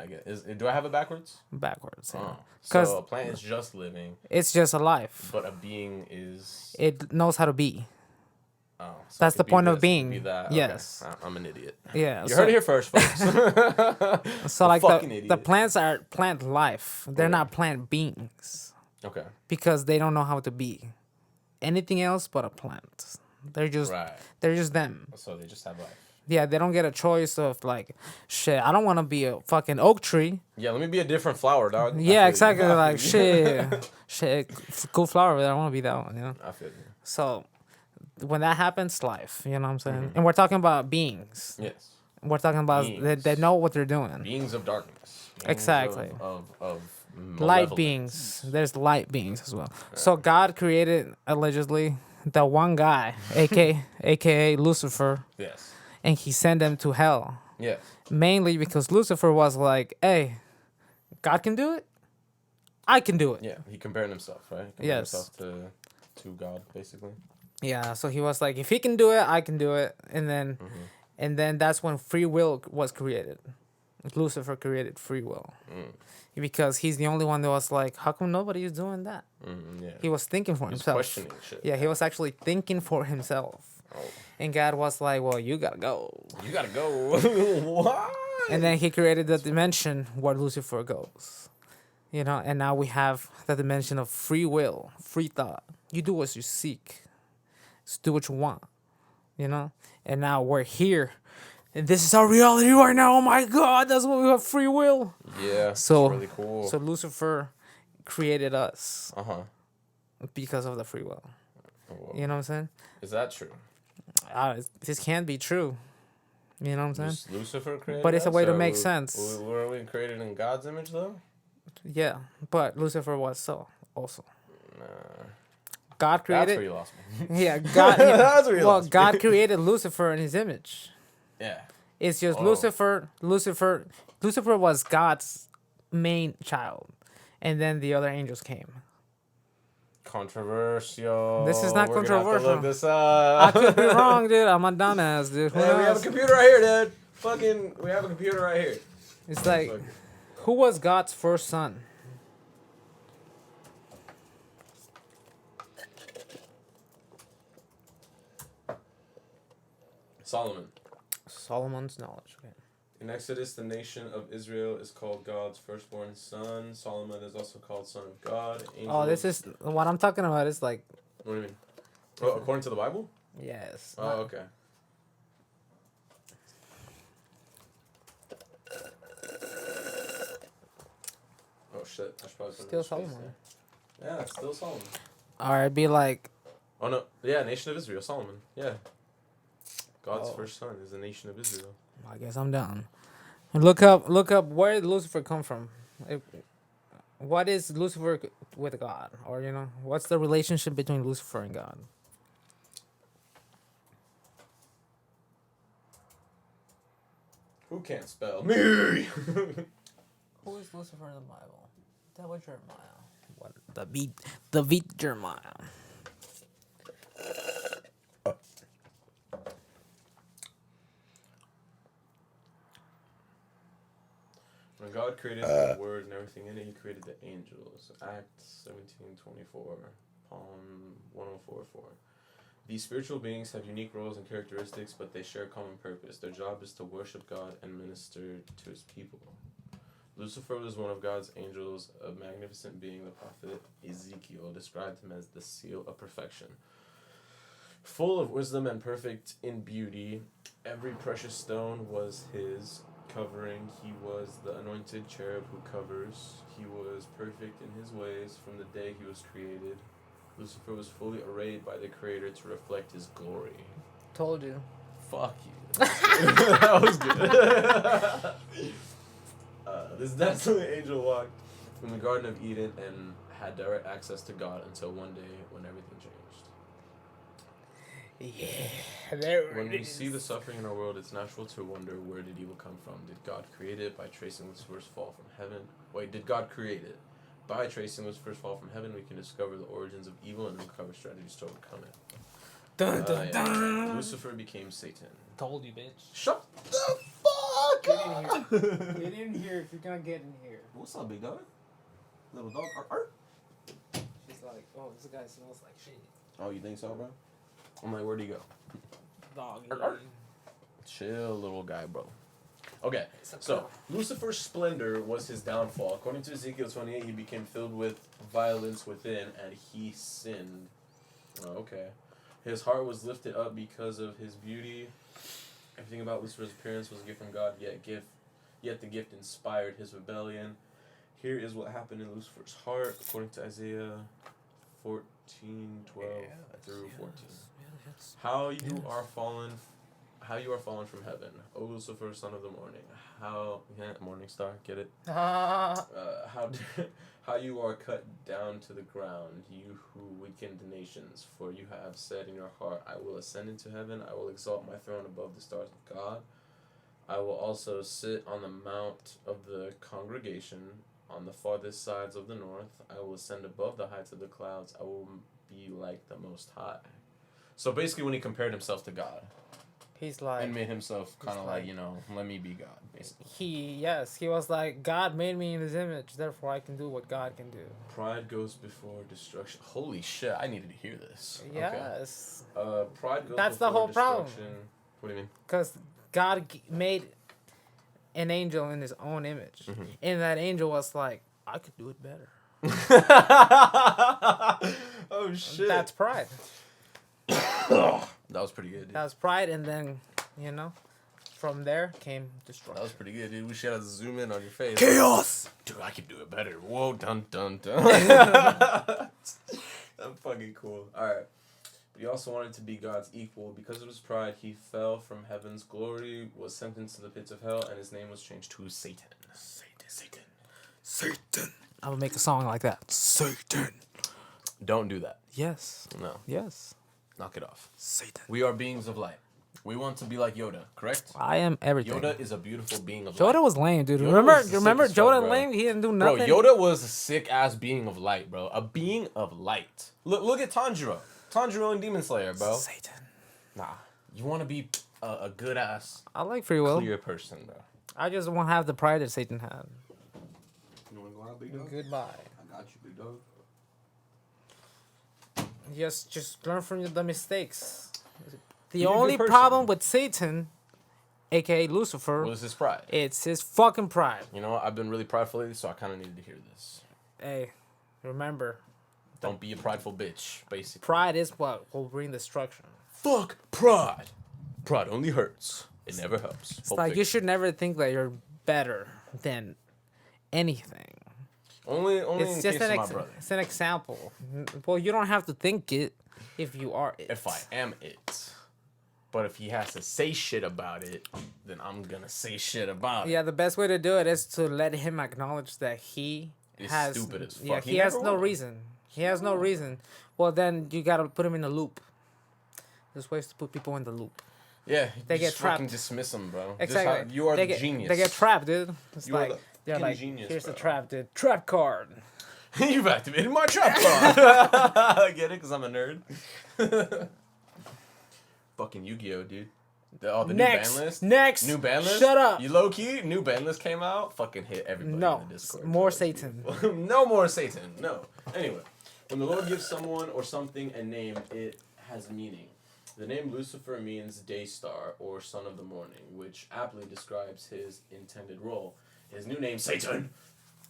A: I guess. Do I have it backwards?
C: backwards.
A: Oh.
C: Because
A: So a plant is just living,
C: it's just a life.
A: but a being is.
C: It knows how to be.
A: Oh, so
C: That's
A: it
C: the
A: could be
C: point of
A: this, it could
C: being.
A: be that.
C: Yes.
A: Okay. I'm an idiot.
C: Yeah.
A: You
C: so,
A: heard it here first, folks.
C: So like
A: fucking
C: the
A: idiot.
C: plants are plant life. They're
A: Okay.
C: not plant beings
A: Okay.
C: because they don't know how to be anything else but a plant. They're just
A: Right.
C: them.
A: So they just have life.
C: Yeah, they don't get a choice of like, shit, I don't want to be a fucking oak tree.
A: Yeah, let me be a different flower, dog. I
C: Yeah,
A: feel you.
C: exactly.
A: I feel
C: Like,
A: you.
C: shit, cool flower, but I want to be that one, you know?
A: I feel you.
C: So when that happens, life, you know what I'm saying?
A: Mm-hmm.
C: And we're talking about beings.
A: Yes.
C: We're talking about
A: Beings.
C: they know what they're doing.
A: Beings of darkness. Beings
C: Exactly.
A: Of
C: Light
A: malevolence.
C: beings. There's light beings as well. So God created allegedly the one guy, aka Lucifer,
A: Yes.
C: and he sent them to hell.
A: Yes.
C: Mainly because Lucifer was like, "Hey, God can do it. I can do it."
A: Yeah. He compared himself, right? He compared
C: Yes.
A: himself to God, basically.
C: Yeah, so he was like, if he can do it, I can do it. And then that's when free will was created. Lucifer created free will. Because he's the only one that was like, how come nobody is doing that?
A: Yeah.
C: He was thinking for
A: He's
C: himself.
A: questioning shit.
C: Yeah, he was actually thinking for himself.
A: Oh.
C: And God was like, well, you gotta go.
A: You gotta go. What?
C: And then he created the dimension where Lucifer goes. You know, and now we have the dimension of free will, free thought. You do what you seek. Just do what you want. You know? And now we're here. And this is our reality right now. Oh my God, that's what we have free will.
A: Yeah.
C: So
A: it's really cool.
C: So Lucifer created us
A: Uh-huh.
C: because of the free will.
A: Whoa.
C: You know what I'm saying?
A: Is that true?
C: This can't be true. You know what I'm saying?
A: Just Lucifer created
C: But it's a
A: us,
C: way to
A: or
C: make sense.
A: Were we created in God's image, though?
C: Yeah, but Lucifer was so also.
A: Nah.
C: God
A: That's where
C: created.
A: you lost me.
C: Yeah, God.
A: That's where you
C: Well,
A: lost me.
C: God created Lucifer in His image.
A: Yeah.
C: It's just
A: Oh.
C: Lucifer was God's main child, and then the other angels came.
A: Controversial.
C: This is not
A: We're gonna have to
C: controversial.
A: look this
C: I
A: up.
C: could be wrong, dude. I'm a dumbass, dude. Who
A: Hey, we have a
C: knows?
A: computer right here, dude. Fucking, we have a computer right here.
C: It's like,
A: Fuck.
C: who was God's first son?
A: Solomon.
C: Solomon's knowledge. Okay.
A: In Exodus, the nation of Israel is called God's firstborn son. Solomon is also called son of God.
C: Oh, this is what I'm talking about. Is like,
A: What do you mean? Oh, according to the Bible?
C: yes.
A: Oh, okay. shit. I should probably put
C: Still
A: another space
C: Solomon.
A: there. Yeah, it's still Solomon.
C: Or it'd be like,
A: Oh no, yeah, Nation of Israel, Solomon. Yeah, God's
C: Oh.
A: first son is the Nation of Israel.
C: I guess I'm down. Look up where did Lucifer come from? What is Lucifer with God? Or, what's the relationship between Lucifer and God?
A: Who can't spell? Me.
C: Who is Lucifer in the Bible? That was Jeremiah. What? The beat Jeremiah.
A: When God created the Word and everything in it, He created the angels. Acts 17:24, Psalm 104:4. These spiritual beings have unique roles and characteristics, but they share a common purpose. Their job is to worship God and minister to His people. Lucifer was one of God's angels, a magnificent being. The prophet Ezekiel described him as the seal of perfection. Full of wisdom and perfect in beauty, every precious stone was his covering. He was the anointed cherub who covers. He was perfect in his ways from the day he was created. Lucifer was fully arrayed by the Creator to reflect His glory.
C: Told you.
A: Fuck you. That was good. That's when the angel walked in the Garden of Eden and had direct access to God until one day when everything changed.
C: Yeah, there
A: When
C: it
A: we
C: is.
A: see the suffering in our world, it's natural to wonder, where did evil come from? Did God create it by tracing Lucifer's fall from heaven? Wait, did God create it? By tracing Lucifer's fall from heaven, we can discover the origins of evil and uncover strategies to overcome it.
C: Dun, dun,
A: Yeah.
C: dun.
A: Lucifer became Satan.
C: Told you, bitch.
A: Shut the fuck
C: Get
A: up!
C: in here. Get in here if you're gonna get in here.
B: What's up, big dog? Little dog. Arr.
C: She's like, oh, this guy smells like shit.
A: Oh, you think so, bro? I'm like, where'd he go?
C: Dog.
A: Chill, little guy, bro. Okay, so Lucifer's splendor was his downfall. According to Ezekiel 28, he became filled with violence within, and he sinned. Oh, okay. His heart was lifted up because of his beauty. Everything about Lucifer's appearance was a gift from God, yet the gift inspired his rebellion. Here is what happened in Lucifer's heart, according to Isaiah 14:12 through 14. How you are fallen from heaven, O Lucifer, son of the morning. Morning star, get it? How you are cut down to the ground, you who weakened the nations. For you have said in your heart, I will ascend into heaven. I will exalt my throne above the stars of God. I will also sit on the mount of the congregation on the farthest sides of the north. I will ascend above the heights of the clouds. I will be like the Most High. So basically, when he compared himself to God,
C: He's like,
A: and made himself kind of
C: like-
A: let me be God, basically.
C: he was like, God made me in His image, therefore I can do what God can do.
A: Pride goes before destruction. Holy shit, I needed to hear this.
C: Yes,
A: Okay. Pride goes
C: That's the
A: before
C: whole problem.
A: destruction. What do you mean?
C: because God made an angel in His own image, and that angel was like, I could do it better.
A: Oh shit.
C: That's pride.
A: That was pretty good, dude.
C: That's pride, and then, from there came
A: That
C: destruction.
A: was pretty good, dude. We should have to zoom in on your face.
C: Chaos.
A: Dude, I could do it better. Whoa, dun dun dun. That's fucking cool. Alright. But he also wanted to be God's equal. Because of his pride, he fell from heaven's glory, was sentenced to the pits of hell, and his name was changed to Satan. Satan.
C: I'm gonna make a song like that. Satan.
A: Don't do that.
C: Yes.
A: No.
C: Yes.
A: Knock it off.
C: Satan.
A: We are beings of light. We want to be like Yoda, correct?
C: I am everything.
A: Yoda is a beautiful being of light.
C: Yoda was lame, dude.
A: Yoda
C: remember
A: was sick
C: remember
A: as fuck,
C: Yoda
A: bro.
C: lame? He didn't do
A: Bro,
C: nothing.
A: Yoda was a sick ass being of light, bro. A being of light. Look at Tanjiro. Tanjiro and Demon Slayer, bro.
C: Satan.
A: Nah, you want to be a good ass,
C: I like free will.
A: clear person, bro.
C: I just won't have the pride that Satan had.
B: You want to go out, big dog?
C: Goodbye.
B: I got you, big dog.
C: Just learn from the mistakes. The
A: Be a good
C: only
A: person.
C: problem with Satan, aka Lucifer,
A: What is his pride?
C: it's his fucking pride.
A: You know, I've been really prideful lately, so I kind of needed to hear this.
C: Hey, remember,
A: Don't be a prideful bitch, basically.
C: pride is what will bring destruction.
A: Fuck pride. Pride only hurts. It never helps.
C: It's like you should never think that you're better than anything.
A: Only
C: It's
A: in
C: just
A: case of my brother.
C: it's an example. Well, you don't have to think it if you are it.
A: If I am it. But if he has to say shit about it, then I'm gonna say shit about it.
C: Yeah, the best way to do it is to let him acknowledge that he
A: It's
C: has
A: stupid as fuck.
C: Yeah,
A: He
C: he has
A: never
C: no
A: will.
C: reason. He has no reason. Well, then you gotta put him in the loop. There's ways to put people in the loop.
A: Yeah,
C: They
A: just
C: get trapped.
A: fucking dismiss him, bro.
C: Exactly.
A: You are
C: they
A: the
C: get,
A: genius.
C: They get trapped, dude. It's
A: You are
C: like
A: the
C: they're
A: fucking
C: like,
A: genius,
C: here's
A: bro.
C: the trap, dude. Trap card.
A: You've activated my trap card. I get it, because I'm a nerd. Fucking Yu-Gi-Oh, dude. The new ban list?
C: Next.
A: New ban list?
C: Shut up.
A: You low-key, new ban list came out. Fucking hit everybody
C: No.
A: in the Discord.
C: More
A: It's
C: Satan.
A: beautiful. No more Satan. No. Anyway, when the Lord gives someone or something a name, it has meaning. The name Lucifer means day star or son of the morning, which aptly describes his intended role. His new name, Satan,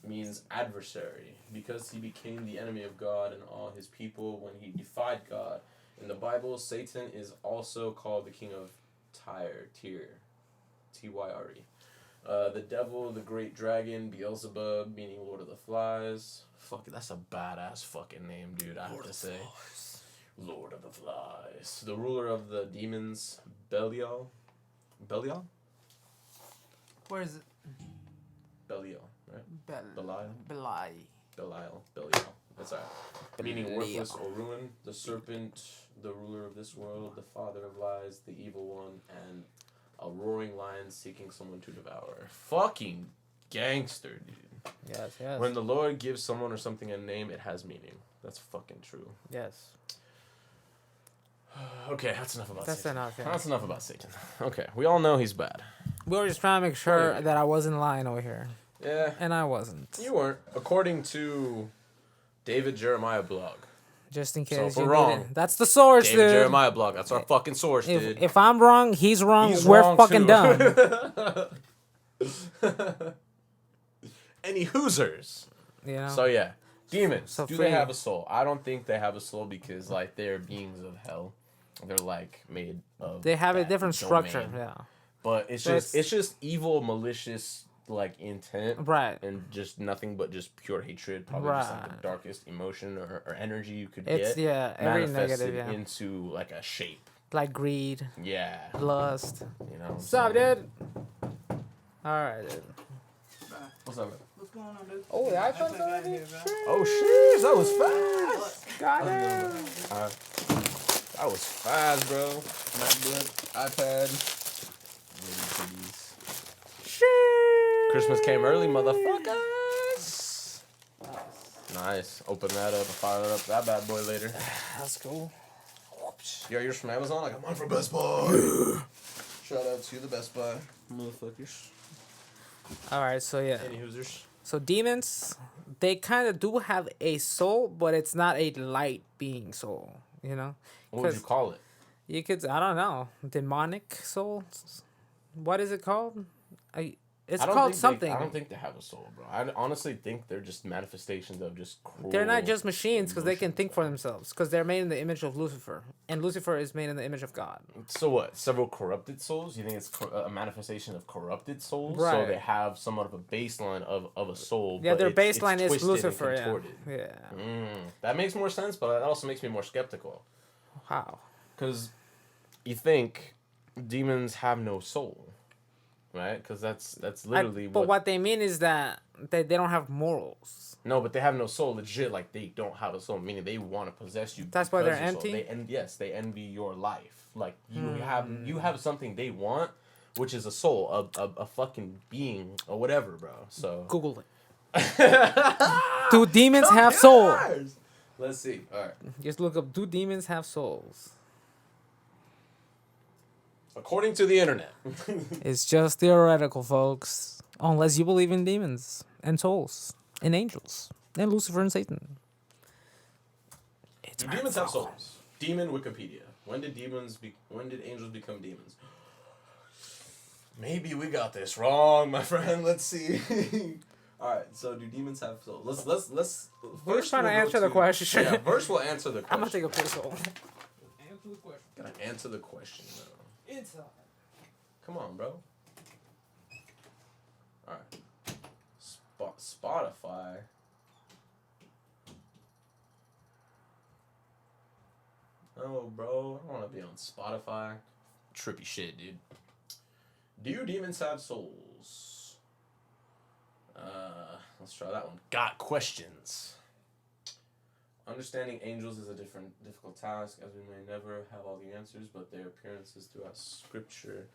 A: means adversary, because he became the enemy of God and all his people when he defied God. In the Bible, Satan is also called the king of Tyre, T-Y-R-E. The devil, the great dragon, Beelzebub, meaning Lord of the Flies. Fuck, that's a badass fucking name, dude, I have to say. Lord of the Flies. The ruler of the demons, Belial? Belial?
C: Where is it?
A: Belial, right? Belial?
C: Belial.
A: Belial. That's alright. Meaning
C: Belial.
A: worthless or ruin. The serpent, the ruler of this world, the father of lies, the evil one, and a roaring lion seeking someone to devour. Fucking gangster, dude.
C: Yes.
A: When the Lord gives someone or something a name, it has meaning. That's fucking true.
C: Yes.
A: Okay, that's enough about
C: That's
A: Satan.
C: enough, yeah.
A: That's enough about Satan. Okay, we all know he's bad.
C: We were just trying to make sure
A: yeah.
C: that I wasn't lying over here.
A: Yeah.
C: And I wasn't.
A: You weren't. According to David Jeremiah blog.
C: Just in
A: So
C: case
A: if we're
C: you
A: wrong,
C: need it. That's the source,
A: David
C: dude.
A: Jeremiah blog. That's our fucking source, dude.
C: If I'm wrong, he's wrong.
A: He's
C: We're
A: wrong
C: fucking
A: too.
C: done.
A: Any Hoosers.
C: You know?
A: So yeah. Demons.
C: So
A: do
C: free.
A: they have a soul? I don't think they have a soul because like they're beings of hell. They're like made of
C: They have a
A: that
C: different structure,
A: domain.
C: yeah.
A: But it's
C: So
A: just evil, malicious like intent.
C: Right.
A: And just nothing but just pure hatred. Probably just like the
C: Right.
A: darkest emotion or energy you could
C: It's,
A: get.
C: yeah, every
A: manifested
C: negative, yeah.
A: into like a shape.
C: Like greed,
A: Yeah.
C: lust.
A: You know. what I'm
C: What's up,
A: saying?
C: dude? Alright, dude.
A: What's up?
B: What's going on, dude?
C: Oh, the iPhone's already?
A: Oh shit, that was fast.
C: Got it.
A: That was fast, bro. MacBook, iPad.
C: Shit.
A: Christmas came early, motherfuckers. Nice. Open that up and fire up that bad boy later.
C: That's cool.
A: You got yours from Amazon? I got mine from Best Buy. Shout out to the Best Buy motherfuckers.
C: Alright, so yeah.
A: Any Hoosers?
C: So demons, they kind of do have a soul, but it's not a light being soul, you know?
A: What would you call it?
C: You could, I don't know, demonic soul? What is it called? It's called something.
A: I don't think they have a soul, bro. I honestly think they're just manifestations of just cruel.
C: They're not just machines because they can think for themselves because they're made in the image of Lucifer. And Lucifer is made in the image of God.
A: So what? Several corrupted souls? You think it's a manifestation of corrupted souls? So
C: Right.
A: they have somewhat of a baseline of a soul.
C: Yeah,
A: but
C: their
A: it's
C: baseline is
A: twisted and
C: Lucifer. Yeah.
A: contorted.
C: Yeah.
A: That makes more sense, but that also makes me more skeptical.
C: How?
A: Because you think demons have no soul, right? Because that's literally
C: But what they mean is that they don't have morals.
A: No, but they have no soul. Legit, like they don't have a soul, meaning they want to possess you.
C: That's why
A: because
C: they're
A: your soul.
C: empty?
A: Yes, they envy your life. Like you have something they want, which is a soul, a fucking being or whatever, bro. So
C: Google it. Do demons have souls?
A: Let's see. All right.
C: Just look up, do demons have souls?
A: According to the internet.
C: It's just theoretical, folks. Unless you believe in demons and souls and angels and Lucifer and Satan.
A: Do demons have souls? Demon Wikipedia. When did angels become demons? Maybe we got this wrong, my friend. Let's see. All right. So, do demons have souls? Let's.
C: We're just trying to answer the question.
A: Yeah. First, we'll answer the question.
C: I'm gonna take a piss hole.
B: Answer the question.
A: Gotta answer the question, bro.
C: Inside.
A: Come on, bro. All right. Spotify No, bro. I don't want to be on Spotify. Trippy shit, dude. Do demons have souls? Let's try that one. Got questions. Understanding angels is a difficult task, as we may never have all the answers, but their appearances throughout Scripture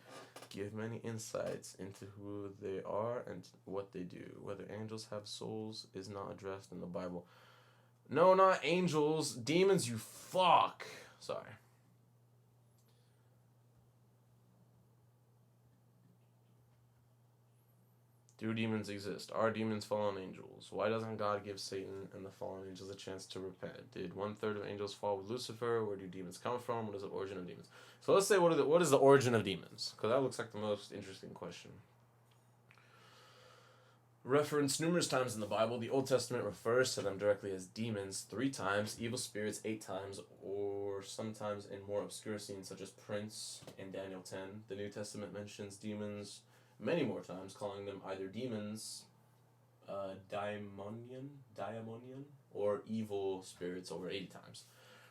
A: give many insights into who they are and what they do. Whether angels have souls is not addressed in the Bible. No, not angels. Demons, you fuck. Sorry. Do demons exist? Are demons fallen angels? Why doesn't God give Satan and the fallen angels a chance to repent? Did 1/3 of angels fall with Lucifer? Where do demons come from? What is the origin of demons? So let's say what is the origin of demons? Because that looks like the most interesting question. Referenced numerous times in the Bible, the Old Testament refers to them directly as demons 3 times, evil spirits 8 times, or sometimes in more obscure scenes such as Prince in Daniel 10. The New Testament mentions demons many more times, calling them either demons, daimonion, or evil spirits over 80 times.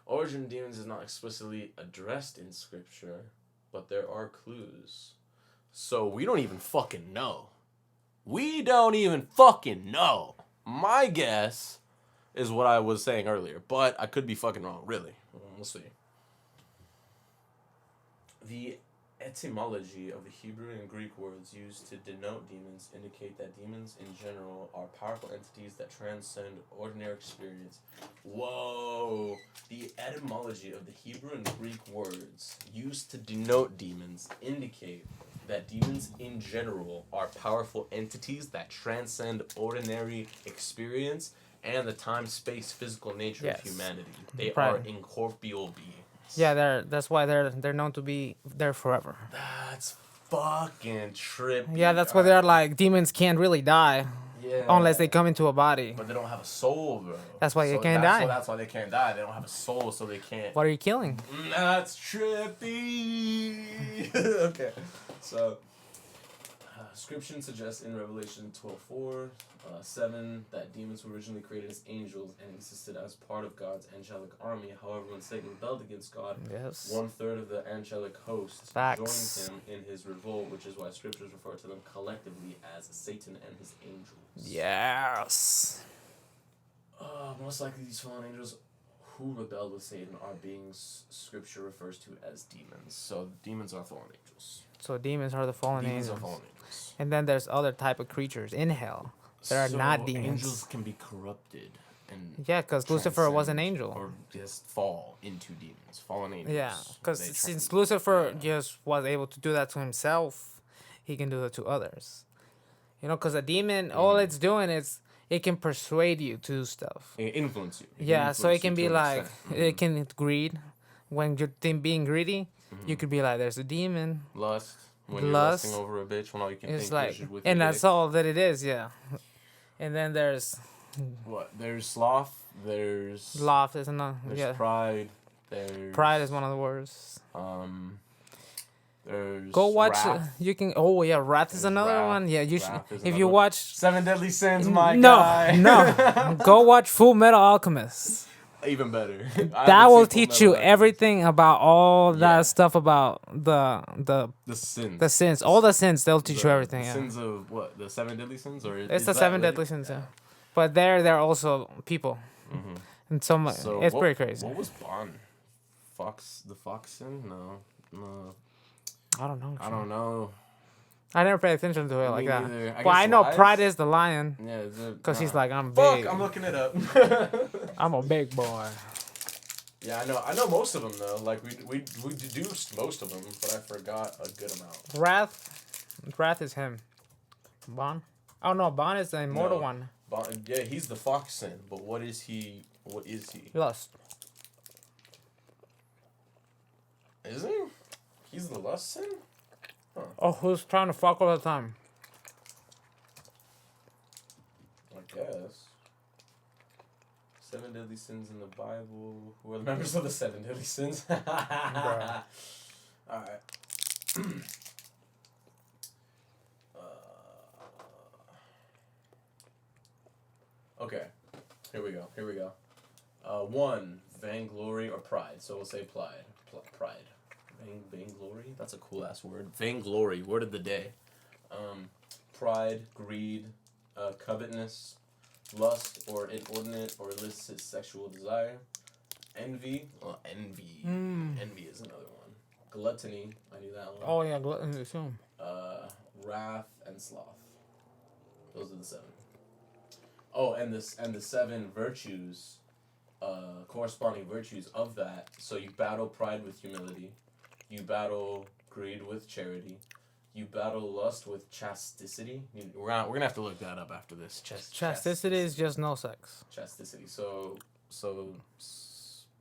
A: Origin of demons is not explicitly addressed in Scripture, but there are clues. So we don't even fucking know. We don't even fucking know. My guess is what I was saying earlier, but I could be fucking wrong, really. We'll see. The etymology of the Hebrew and Greek words used to denote demons indicate that demons in general are powerful entities that transcend ordinary experience. Whoa! The etymology of the Hebrew and Greek words used to denote demons indicate that demons in general are powerful entities that transcend ordinary experience and the time, space, physical nature of humanity. They are incorporeal beings.
C: Yeah, that's why they're known to be there forever.
A: That's fucking trippy.
C: Yeah, that's why they're like demons can't really die.
A: Yeah.
C: Unless they come into a body.
A: But they don't have a soul, bro.
C: That's why they can't die.
A: That's why they can't die. They don't have a soul, so they can't.
C: What are you killing?
A: That's trippy. Okay. So, Scripture suggests in Revelation 12:4, 7, that demons were originally created as angels and existed as part of God's angelic army. However, when Satan rebelled against God, 1/3 of the angelic host joined him in his revolt, which is why Scriptures refer to them collectively as Satan and his angels.
C: Yes.
A: Most likely these fallen angels who rebelled with Satan are beings Scripture refers to as demons. So demons are fallen angels.
C: So demons are the fallen angels.
A: Demons are fallen angels.
C: And then there's other type of creatures in hell that are not demons.
A: Angels can be corrupted. And
C: because Lucifer was an angel.
A: Or just fall into demons. Fallen angels.
C: Yeah, because since Lucifer just was able to do that to himself, he can do that to others. You know, because a demon, all it's doing is it can persuade you to do stuff.
A: It influence you.
C: So it can be like, it can greed. When you're being greedy, you could be like, there's a demon.
A: Lust. When you're lusting over a bitch, when all you can think
C: like,
A: is with
C: and
A: your
C: that's
A: dick.
C: all that it is, yeah. And then there's...
A: What? There's sloth. There's...
C: Sloth is another...
A: There's pride. There's...
C: Pride is one of the worst.
A: There's
C: Go watch.
A: wrath.
C: You can. Oh yeah, wrath is another one. Yeah, you should. If you watch
A: 7 Deadly Sins, my guy.
C: No. Go watch Full Metal Alchemist.
A: Even better.
C: That will teach you everything about all that stuff about the
A: sins.
C: The sins. All the sins. They'll teach you everything.
A: The sins of what? The 7 Deadly Sins, or
C: it's the 7 Deadly Sins. Yeah. But they're also people. Mm-hmm. And so it's pretty crazy.
A: What was Bond? The Fox sin? No.
C: I don't know.
A: I
C: never paid attention to it like that.
A: Well,
C: I know Pride is the lion.
A: Yeah,
C: because he's like, I'm
A: fuck,
C: big.
A: I'm looking it up.
C: I'm a big boy.
A: Yeah, I know most of them though. Like we deduced most of them, but I forgot a good amount.
C: Wrath is him. Bond? Oh no, Bond is the immortal one.
A: Bond, yeah, he's the fox sin, but what is he?
C: Lust.
A: Is he? He's the lust sin? Huh.
C: Oh, who's trying to fuck all the time?
A: I guess. 7 Deadly Sins in the Bible. Who are the members of the 7 Deadly Sins? Alright. Okay. Here we go. One, vainglory or pride. So we'll say pride. Vainglory? That's a cool ass word. Vainglory, word of the day. Pride, greed, covetousness, lust or inordinate or illicit sexual desire. Envy. Well, envy. Envy is another one. Gluttony. I knew that one.
C: Oh yeah, gluttony too.
A: Wrath and sloth. Those are the 7. Oh, and the 7 virtues, corresponding virtues of that. So you battle pride with humility. You battle greed with charity. You battle lust with chasticity. We're gonna have to look that up after this.
C: Chasticity is just no sex.
A: Chasticity. So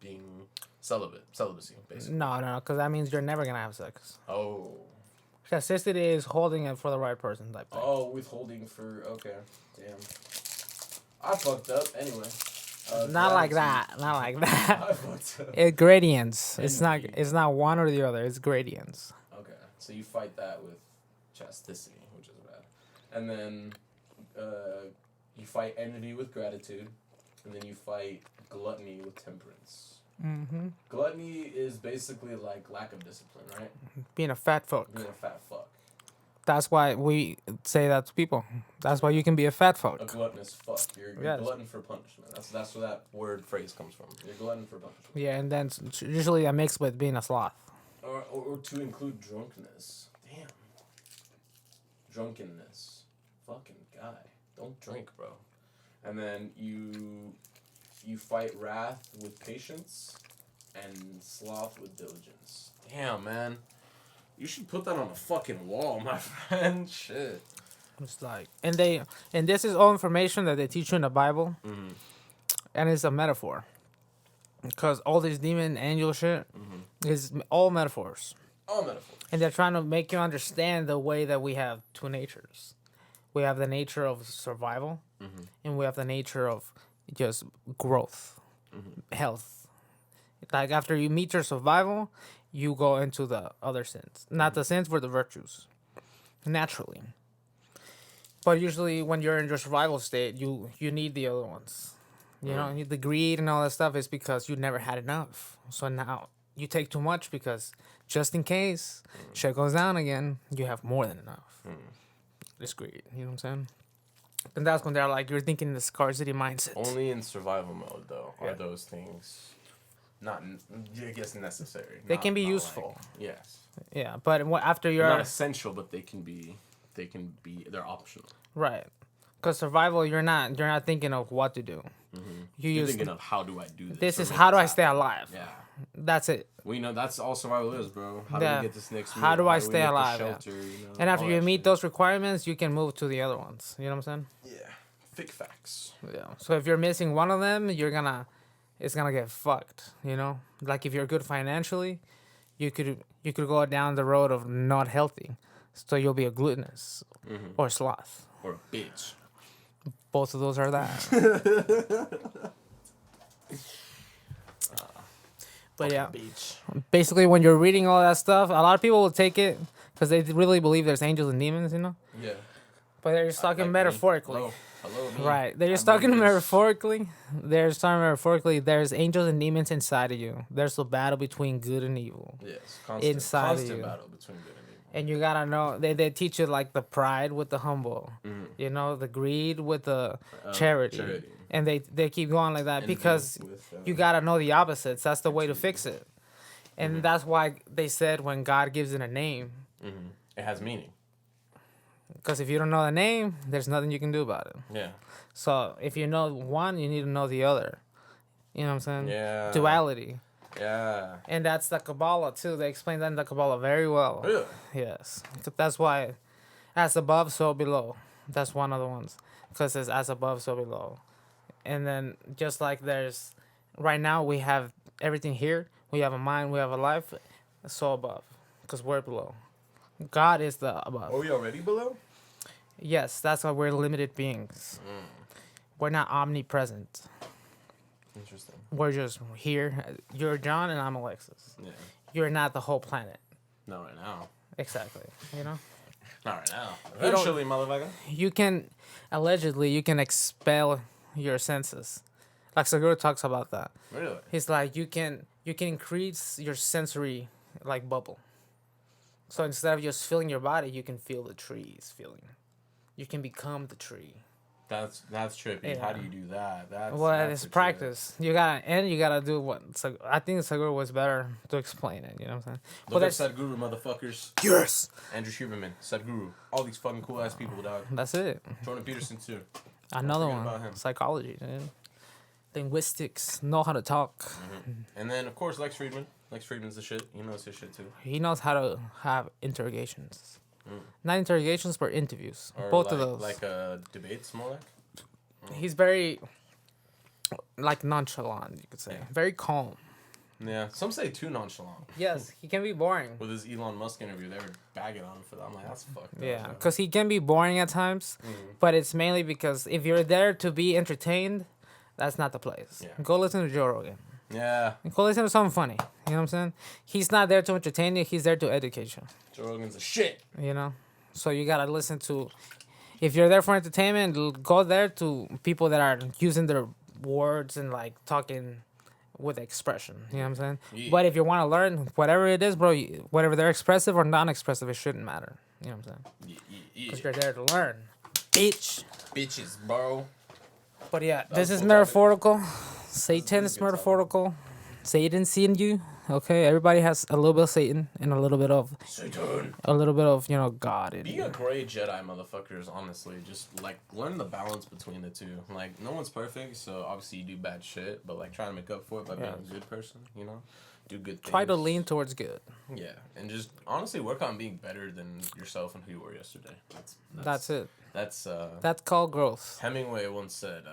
A: being celibacy, basically.
C: No, because that means you're never gonna have sex.
A: Oh.
C: Chasticity is holding it for the right person type thing.
A: Oh, withholding for damn. I fucked up anyway.
C: Not like that. Not like that.
A: I fucked up.
C: It's gradients. It's
A: Envy.
C: not one or the other. It's gradients.
A: Okay, so you fight that with chasticity, which is bad, and then you fight envy with gratitude, and then you fight gluttony with temperance.
C: Mm-hmm.
A: Gluttony is basically like lack of discipline, right?
C: Being a fat fuck.
A: Being a fat fuck.
C: That's why we say that to people. That's why you can be a fat fuck.
A: A gluttonous fuck. You're
C: Yes.
A: glutton for punishment. That's where that word phrase comes from. You're glutton for punishment.
C: Yeah, and then usually that mixed with being a sloth.
A: Or to include drunkenness. Damn. Drunkenness. Fucking guy. Don't drink, bro. And then you fight wrath with patience and sloth with diligence. Damn, man. You should put that on a fucking wall, my friend. Shit.
C: It's like, and this is all information that they teach you in the Bible, and it's a metaphor, because all this demon angel shit is all metaphors,
A: All metaphors.
C: and they're trying to make you understand the way that we have 2 natures. We have the nature of survival, and we have the nature of just growth, health. Like after you meet your survival, you go into the other sins. Not the sins, but the virtues. Naturally. But usually when you're in your survival state, you need the other ones. You know, the greed and all that stuff is because you never had enough. So now you take too much because just in case shit goes down again, you have more than enough. It's greed. You know what I'm saying? And that's when they're like, you're thinking the scarcity mindset.
A: Only in survival mode, though,
C: Yeah.
A: are those things not, I guess, necessary.
C: They can be useful.
A: Yes.
C: Yeah, but after
A: They're
C: you're...
A: not essential, but they're optional.
C: Right. Because survival, you're not thinking of what to do.
A: You're thinking of how do I do this?
C: This
A: or
C: is
A: make
C: how do
A: this
C: I stay
A: happen.
C: alive.
A: Yeah.
C: That's it.
A: We know that's all survival is, bro. How
C: Yeah.
A: do we get this next meal?
C: How do I
A: we
C: stay
A: get the
C: alive, yeah.
A: Shelter, you know,
C: And after
A: all
C: you
A: that
C: meet
A: shit.
C: those requirements, you can move to the other ones. You know what I'm saying?
A: Yeah. Thick facts.
C: Yeah. So if you're missing one of them, it's gonna get fucked. You know, like if you're good financially, you could go down the road of not healthy, so you'll be a gluttonous or sloth.
A: Or a bitch.
C: Both of those are that. But yeah,
A: Bitch.
C: basically when you're reading all that stuff, a lot of people will take it because they really believe there's angels and demons, you know.
A: Yeah.
C: But they're just talking metaphorically.
A: Hello, me.
C: Right. They're just
A: I
C: talking
A: believe this.
C: metaphorically. They're just talking metaphorically. There's angels and demons inside of you. There's a battle between good and evil.
A: Yes. Constant,
C: Inside of
A: constant
C: you.
A: battle between good and evil.
C: And you gotta know, they teach you like the pride with the humble. You know, the greed with the charity. And they keep going like that
A: Envy
C: because
A: with,
C: you gotta know the opposites. That's the way to fix it. And that's why they said when God gives it a name,
A: It has meaning.
C: because if you don't know the name, there's nothing you can do about it.
A: Yeah.
C: So if you know one, you need to know the other. You know what I'm saying?
A: Yeah.
C: Duality.
A: Yeah.
C: And that's the Kabbalah too. They explain that in the Kabbalah very well.
A: Really?
C: Yes. That's why as above, so below. That's one of the ones. Because it's as above, so below. And then just like there's, right now we have everything here. We have a mind, we have a life. So above. Because we're below. God is the above.
A: Are we already below?
C: Yes, that's why we're limited beings. We're not omnipresent.
A: Interesting.
C: We're just here. You're John and I'm Alexis.
A: Yeah.
C: You're not the whole planet.
A: Not right now.
C: Exactly. You know?
A: Not right now.
C: You don't-
A: Eventually, motherfucker.
C: You can, allegedly, you can expel your senses. Like Segura talks about that.
A: Really?
C: He's like, you can increase your sensory like bubble. So instead of just feeling your body, you can feel the trees feeling. You can become the tree.
A: That's trippy.
C: Yeah.
A: How do you do that? That's
C: It's practice. You gotta do what. So I think Segura was better to explain it. You know what I'm saying?
A: Look up Sadhguru, motherfuckers.
C: Yes.
A: Andrew Huberman, Sadhguru, all these fucking cool ass people, dog.
C: That's it.
A: Jordan Peterson too.
C: Another
A: forget
C: one.
A: about him.
C: Psychology, dude. Linguistics. Know how to talk.
A: Mm-hmm. And then of course Lex Friedman. Lex Friedman's the shit. He knows his shit too.
C: He knows how to have interrogations. Not interrogations, but interviews.
A: Or
C: Both
A: like,
C: of those.
A: Like debates, more like.
C: He's very like nonchalant, you could say.
A: Yeah.
C: Very calm.
A: Yeah, some say too nonchalant.
C: Yes, he can be boring.
A: With his Elon Musk interview, they were bagging on him for that. I'm like, that's fucked up.
C: Yeah,
A: bro.
C: because he can be boring at times, but it's mainly because if you're there to be entertained, that's not the place.
A: Yeah.
C: Go listen to Joe Rogan.
A: Yeah.
C: Go listen to something funny. You know what I'm saying? He's not there to entertain you. He's there to educate you.
A: Joe Rogan's a shit.
C: You know? So you got to listen to... If you're there for entertainment, go there to people that are using their words and, like, talking with expression. You know what I'm saying?
A: Yeah.
C: But if you want to learn, whatever it is, bro, whatever they're expressive or non-expressive, it shouldn't matter. You know what I'm saying?
A: Yeah.
C: Because you're there to learn. Bitch.
A: Bitches, bro.
C: But yeah,
A: That
C: this
A: was
C: is
A: cool
C: metaphorical. Satan
A: this
C: is
A: is a good
C: metaphorical. Satan seeing you. Okay, everybody has a little bit of Satan and a little bit of
A: Satan.
C: God in
A: Being
C: you.
A: a gray Jedi, motherfuckers, honestly, just, like, learn the balance between the two. Like, no one's perfect, so obviously you do bad shit, but, like, try to make up for it by being a good person, you know? Do good things.
C: Try to lean towards good.
A: Yeah, and just, honestly, work on being better than yourself and who you were yesterday.
C: That's it.
A: That's
C: called growth.
A: Hemingway once said,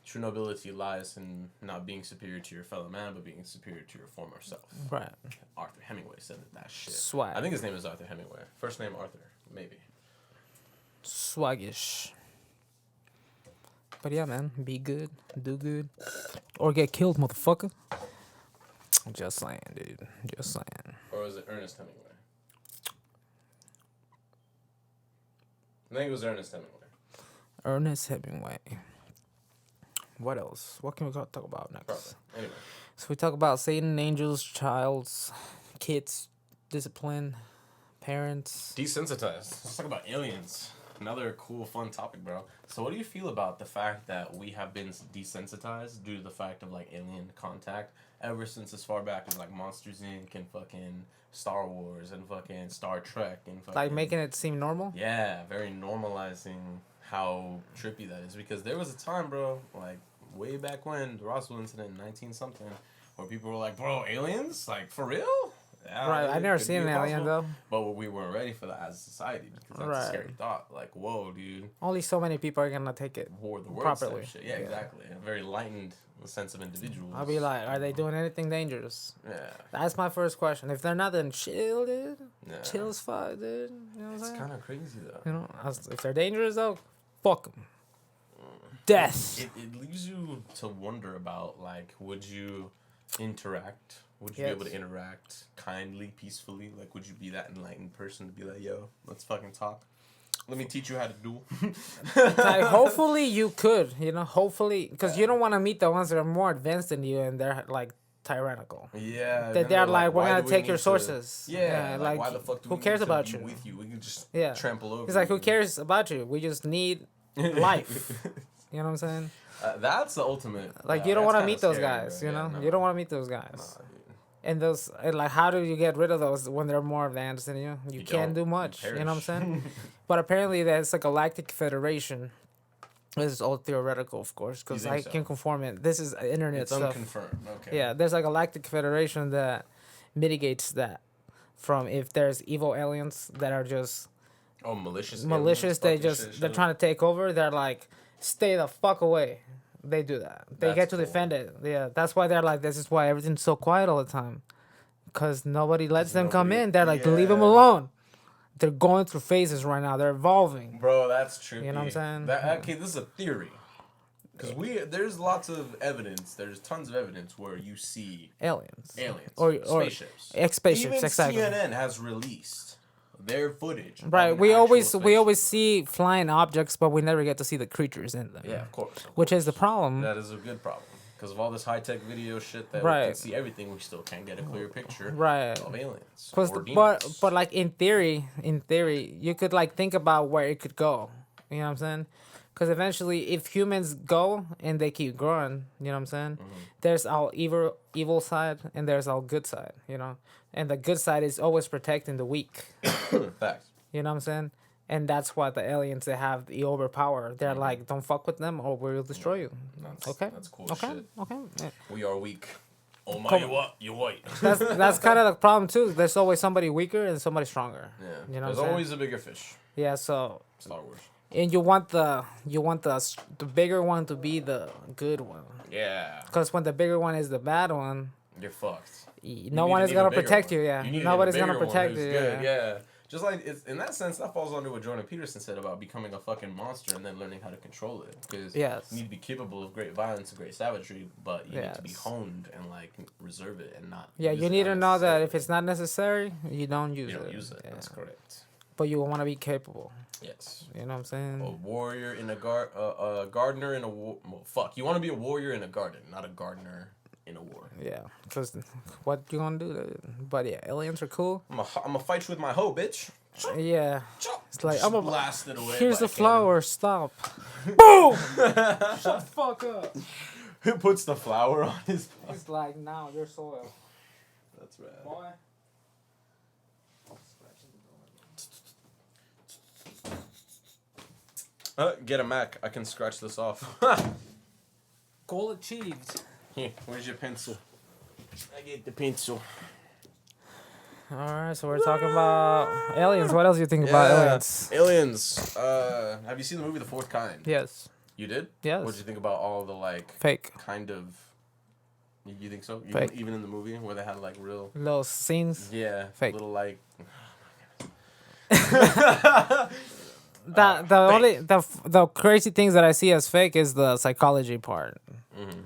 A: true nobility lies in not being superior to your fellow man, but being superior to your former self.
C: Right.
A: Arthur Hemingway said that shit.
C: Swag.
A: I think his name is Arthur Hemingway. First name Arthur, maybe.
C: Swaggish. But yeah, man, be good, do good, or get killed, motherfucker. Just saying, dude. Just saying.
A: Or was it Ernest Hemingway? I think it was Ernest Hemingway.
C: Ernest Hemingway. What else? What can we talk about next?
A: Probably. Anyway.
C: So we talk about Satan, angels, childs, kids, discipline, parents.
A: Desensitized. Let's talk about aliens. Another cool, fun topic, bro. So what do you feel about the fact that we have been desensitized due to the fact of, like, alien contact ever since as far back as, like, Monsters, Inc. and fucking Star Wars and fucking Star Trek and fucking...
C: Like making it seem normal?
A: Yeah, very normalizing how trippy that is. Because there was a time, bro, like, way back when, the Roswell incident in 19-something, where people were like, bro, aliens? Like, for real? Yeah,
C: Right, I've never
A: could
C: seen
A: be
C: an alien,
A: possible.
C: though.
A: But we weren't ready for that as a society because that's a
C: Right.
A: scary thought. Like, whoa, dude.
C: Only so many people are gonna take it
A: War of the world
C: properly.
A: shit. Yeah, exactly. A very lightened sense of individuals.
C: I'll be like, are they doing anything dangerous?
A: Yeah.
C: That's my first question. If they're not, then chill, dude.
A: Yeah.
C: Chill as fuck, dude. You know what I'm
A: It's
C: saying?
A: kind of crazy, though.
C: You know, if they're dangerous, though, fuck them. Death.
A: It leaves you to wonder about, like, would you interact? Would you
C: Yes.
A: be able to interact kindly, peacefully? Like, would you be that enlightened person to be like, yo, let's fucking talk? Let me teach you how to do.
C: Like, hopefully you could, you know, hopefully, because you don't want to meet the ones that are more advanced than you and they're like tyrannical.
A: Yeah.
C: That they're like, we're
A: why
C: gonna
A: do we
C: take your
A: need to-"
C: sources.
A: Yeah.
C: like
A: why the fuck do
C: who
A: we
C: cares
A: need to
C: about
A: be
C: you?
A: with you? We can just
C: Yeah.
A: trample over.
C: He's like, who
A: you.
C: cares about you? We just need life. You know what I'm saying?
A: That's the ultimate.
C: Like, you don't want to
A: that's
C: meet
A: kinda
C: those
A: scary,
C: guys.
A: bro.
C: You
A: Yeah,
C: know,
A: no.
C: you don't want to meet those guys.
A: Nah, dude.
C: And like, how do you get rid of those when they're more advanced than you? You can't
A: don't.
C: do much.
A: You
C: You know what I'm
A: perish.
C: saying? But apparently, there's a galactic federation. This is all theoretical, of course, because
A: think
C: I
A: so?
C: can confirm it. This is internet
A: It's
C: stuff.
A: unconfirmed. Okay.
C: Yeah, there's a galactic federation that mitigates that from if there's evil aliens that are just
A: Oh, malicious.
C: malicious. They're trying to take over. They're like, stay the fuck away. They do that. They
A: That's
C: get to
A: cool.
C: defend it. Yeah, that's why they're like, this is why everything's so quiet all the time, because nobody lets them come
A: nobody-
C: in. They're like, leave them
A: yeah.
C: alone. They're going through phases right now. They're evolving.
A: Bro, that's trippy.
C: You know what I'm saying?
A: Okay, this is a theory. Because there's lots of evidence. There's tons of evidence where you see
C: Aliens.
A: or
C: Spaceships,
A: Even
C: exactly.
A: CNN has released their footage. of
C: Right.
A: an
C: We
A: actual
C: always
A: spaceship.
C: see flying objects, but we never get to see the creatures in them.
A: Yeah, of course.
C: Which is the problem.
A: That is a good problem. Because of all this high-tech video shit that we
C: Right.
A: can see everything, we still can't get a clear picture
C: Right.
A: of aliens.
C: Cause
A: Or
C: but
A: demons.
C: like in theory, you could like think about where it could go. You know what I'm saying? Because eventually, if humans go and they keep growing, you know what I'm saying? There's our evil side and there's our good side. You know, and the good side is always protecting the weak.
A: Facts.
C: You know what I'm saying? And that's why the aliens they have the overpower. They're like, don't fuck with them or we'll destroy you.
A: That's cool shit.
C: Okay. Yeah.
A: We are weak. Oh my,
C: Come-
A: you what? You white.
C: That's kind of the problem too. There's always somebody weaker and somebody stronger.
A: Yeah.
C: You know what
A: There's
C: I'm saying?
A: always a bigger fish.
C: Yeah. So
A: Star Wars.
C: and you want the bigger one to be the good one.
A: Yeah.
C: Because when the bigger one is the bad one,
A: You're fucked.
C: no one is gonna protect you. Yeah, nobody's gonna protect you.
A: Good. Yeah. Just like it's in that sense, that falls under what Jordan Peterson said about becoming a fucking monster and then learning how to control it. Because
C: Yes.
A: you need to be capable of great violence and great savagery, but you need to be
C: Yes.
A: honed and like reserve it and not.
C: Yeah,
A: use
C: you
A: it
C: need to know that
A: unnecessarily.
C: if it's not necessary, you don't use
A: You
C: it.
A: don't use it.
C: Yeah.
A: That's correct.
C: But you want to be capable.
A: Yes.
C: You know what I'm saying?
A: A warrior in a gardener in a war. Well, fuck. You want to be a warrior in a garden, not a gardener in a war.
C: Yeah, because what you gonna do? But yeah, aliens are cool.
A: I'm gonna fight you with my hoe, bitch.
C: Yeah, it's like I'm a
A: blast it away.
C: Here's
A: by
C: the
A: a cannon.
C: flower. Stop. Boom. Shut the fuck up.
A: Who puts the flower on his?
C: It's like now your soil.
A: That's right.
C: Boy.
A: Get a Mac. I can scratch this off.
C: Goal achieved.
A: Here, where's your pencil? I get the pencil.
C: All right, so we're talking about aliens. What else do you think about aliens?
A: Aliens. Have you seen the movie The Fourth Kind?
C: Yes.
A: You did?
C: Yes.
A: What did you think about all the like
C: Fake.
A: kind of? You think so?
C: Fake.
A: Even in the movie where they had like real.
C: Little scenes.
A: Yeah.
C: Fake.
A: Little like.
C: The crazy things that I see as fake is the psychology part,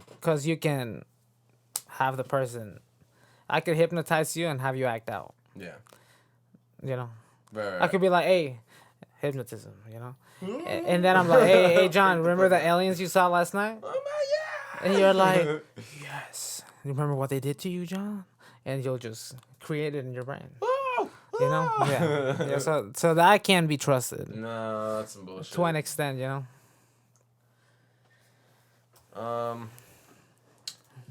C: because you can have the person. I could hypnotize you and have you act out.
A: Yeah.
C: You know,
A: Right.
C: I could be like, "Hey, hypnotism," you know, and then I'm like, "Hey, John, remember the aliens you saw last night?"
A: Oh my God.
C: And you're like, "Yes." You remember what they did to you, John? And you'll just create it in your brain. You know? Yeah. So that can be trusted
A: No, that's some bullshit.
C: to an extent, you know?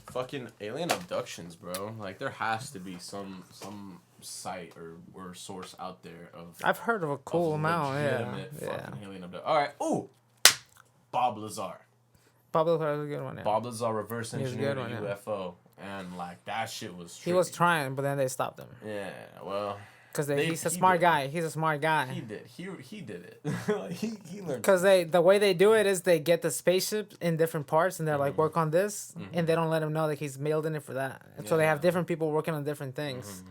A: Fucking alien abductions, bro. Like there has to be some site or source out there of.
C: I've heard of a cool amount, yeah.
A: legitimate fucking alien abduction. All right. Ooh. Bob Lazar.
C: Pablo was a good one, yeah.
A: Bob Lazar reverse
C: He was a
A: engineered
C: good
A: a
C: one, yeah.
A: UFO, and like that shit was.
C: He was
A: trippy.
C: trying, but then they stopped him.
A: Yeah. Well.
C: Because
A: He
C: he's a smart
A: did.
C: guy. He's a smart guy.
A: He did. He did it. Like, he learned.
C: Because the way they do it is they get the spaceship in different parts and they're like, work on this. And they don't let him know that he's mailed in it for that. And so they have
A: Yeah.
C: different people working on different things.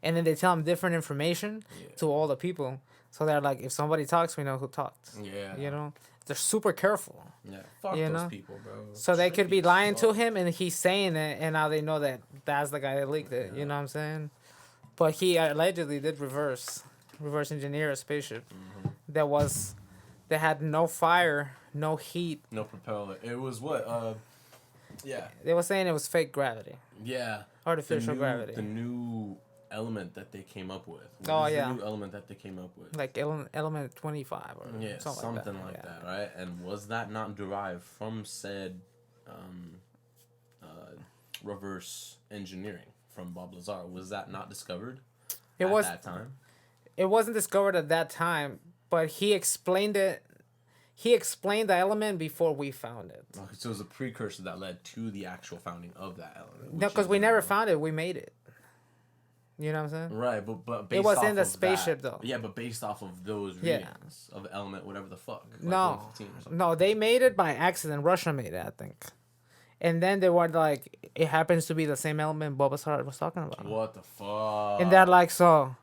C: And then they tell him different information to all the people. So they're like, if somebody talks, we know who talked.
A: Yeah.
C: You know? They're super careful.
A: Yeah. Fuck
C: You
A: those
C: know?
A: people, bro.
C: So they could be
A: Trippy
C: lying to
A: fuck.
C: him and he's saying it. And now they know that that's the guy that leaked it. You know what I'm saying? But he allegedly did reverse engineer a spaceship that had no fire, no heat.
A: No propeller. It was what? Yeah.
C: They were saying it was fake gravity,
A: Yeah.
C: artificial gravity,
A: The new element that they came up with. What
C: Oh,
A: was
C: yeah.
A: The new element that they came up with.
C: like element 25 or
A: Yeah,
C: something,
A: like
C: yeah.
A: that, right? And was that not derived from said reverse engineering from Bob Lazar? Was that not discovered
C: It
A: at
C: was.
A: that time?
C: It wasn't discovered at that time, but he explained it. He explained the element before we found it.
A: Okay, so it was a precursor that led to the actual founding of that element.
C: No,
A: which
C: because
A: is
C: we
A: the-
C: never found it. We made it. You know what I'm saying?
A: Right, but based
C: It was
A: off
C: in the
A: of
C: spaceship,
A: that,
C: though.
A: Yeah, but based off of those
C: Yeah.
A: readings of element, whatever the fuck. Like
C: No,
A: 115 or something.
C: no, they made it by accident. Russia made it, I think. And then they were like, it happens to be the same element Bob Lazar was talking about.
A: What the fuck?
C: And they're like, so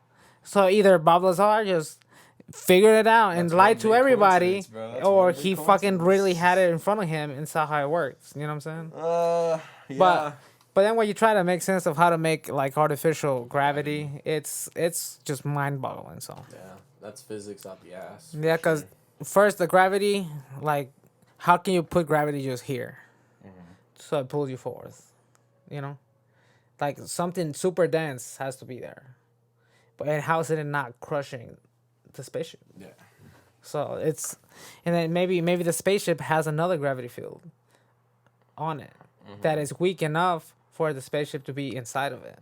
C: either Bob Lazar just figured it out and
A: That's
C: lied
A: one
C: to
A: big
C: everybody,
A: coincidence, bro. That's
C: or
A: one big
C: he fucking really
A: coincidence.
C: had it in front of him and saw how it works. You know what I'm saying?
A: Yeah.
C: But then when you try to make sense of how to make like artificial gravity, it's just mind-boggling. So
A: Yeah, that's physics out the ass.
C: yeah, because first the gravity, like, how can you put gravity just here? so it pulls you forth. You know, like something super dense has to be there, but how is it not crushing the spaceship?
A: Yeah.
C: So it's, and then maybe the spaceship has another gravity field on it that is weak enough for the spaceship to be inside of it,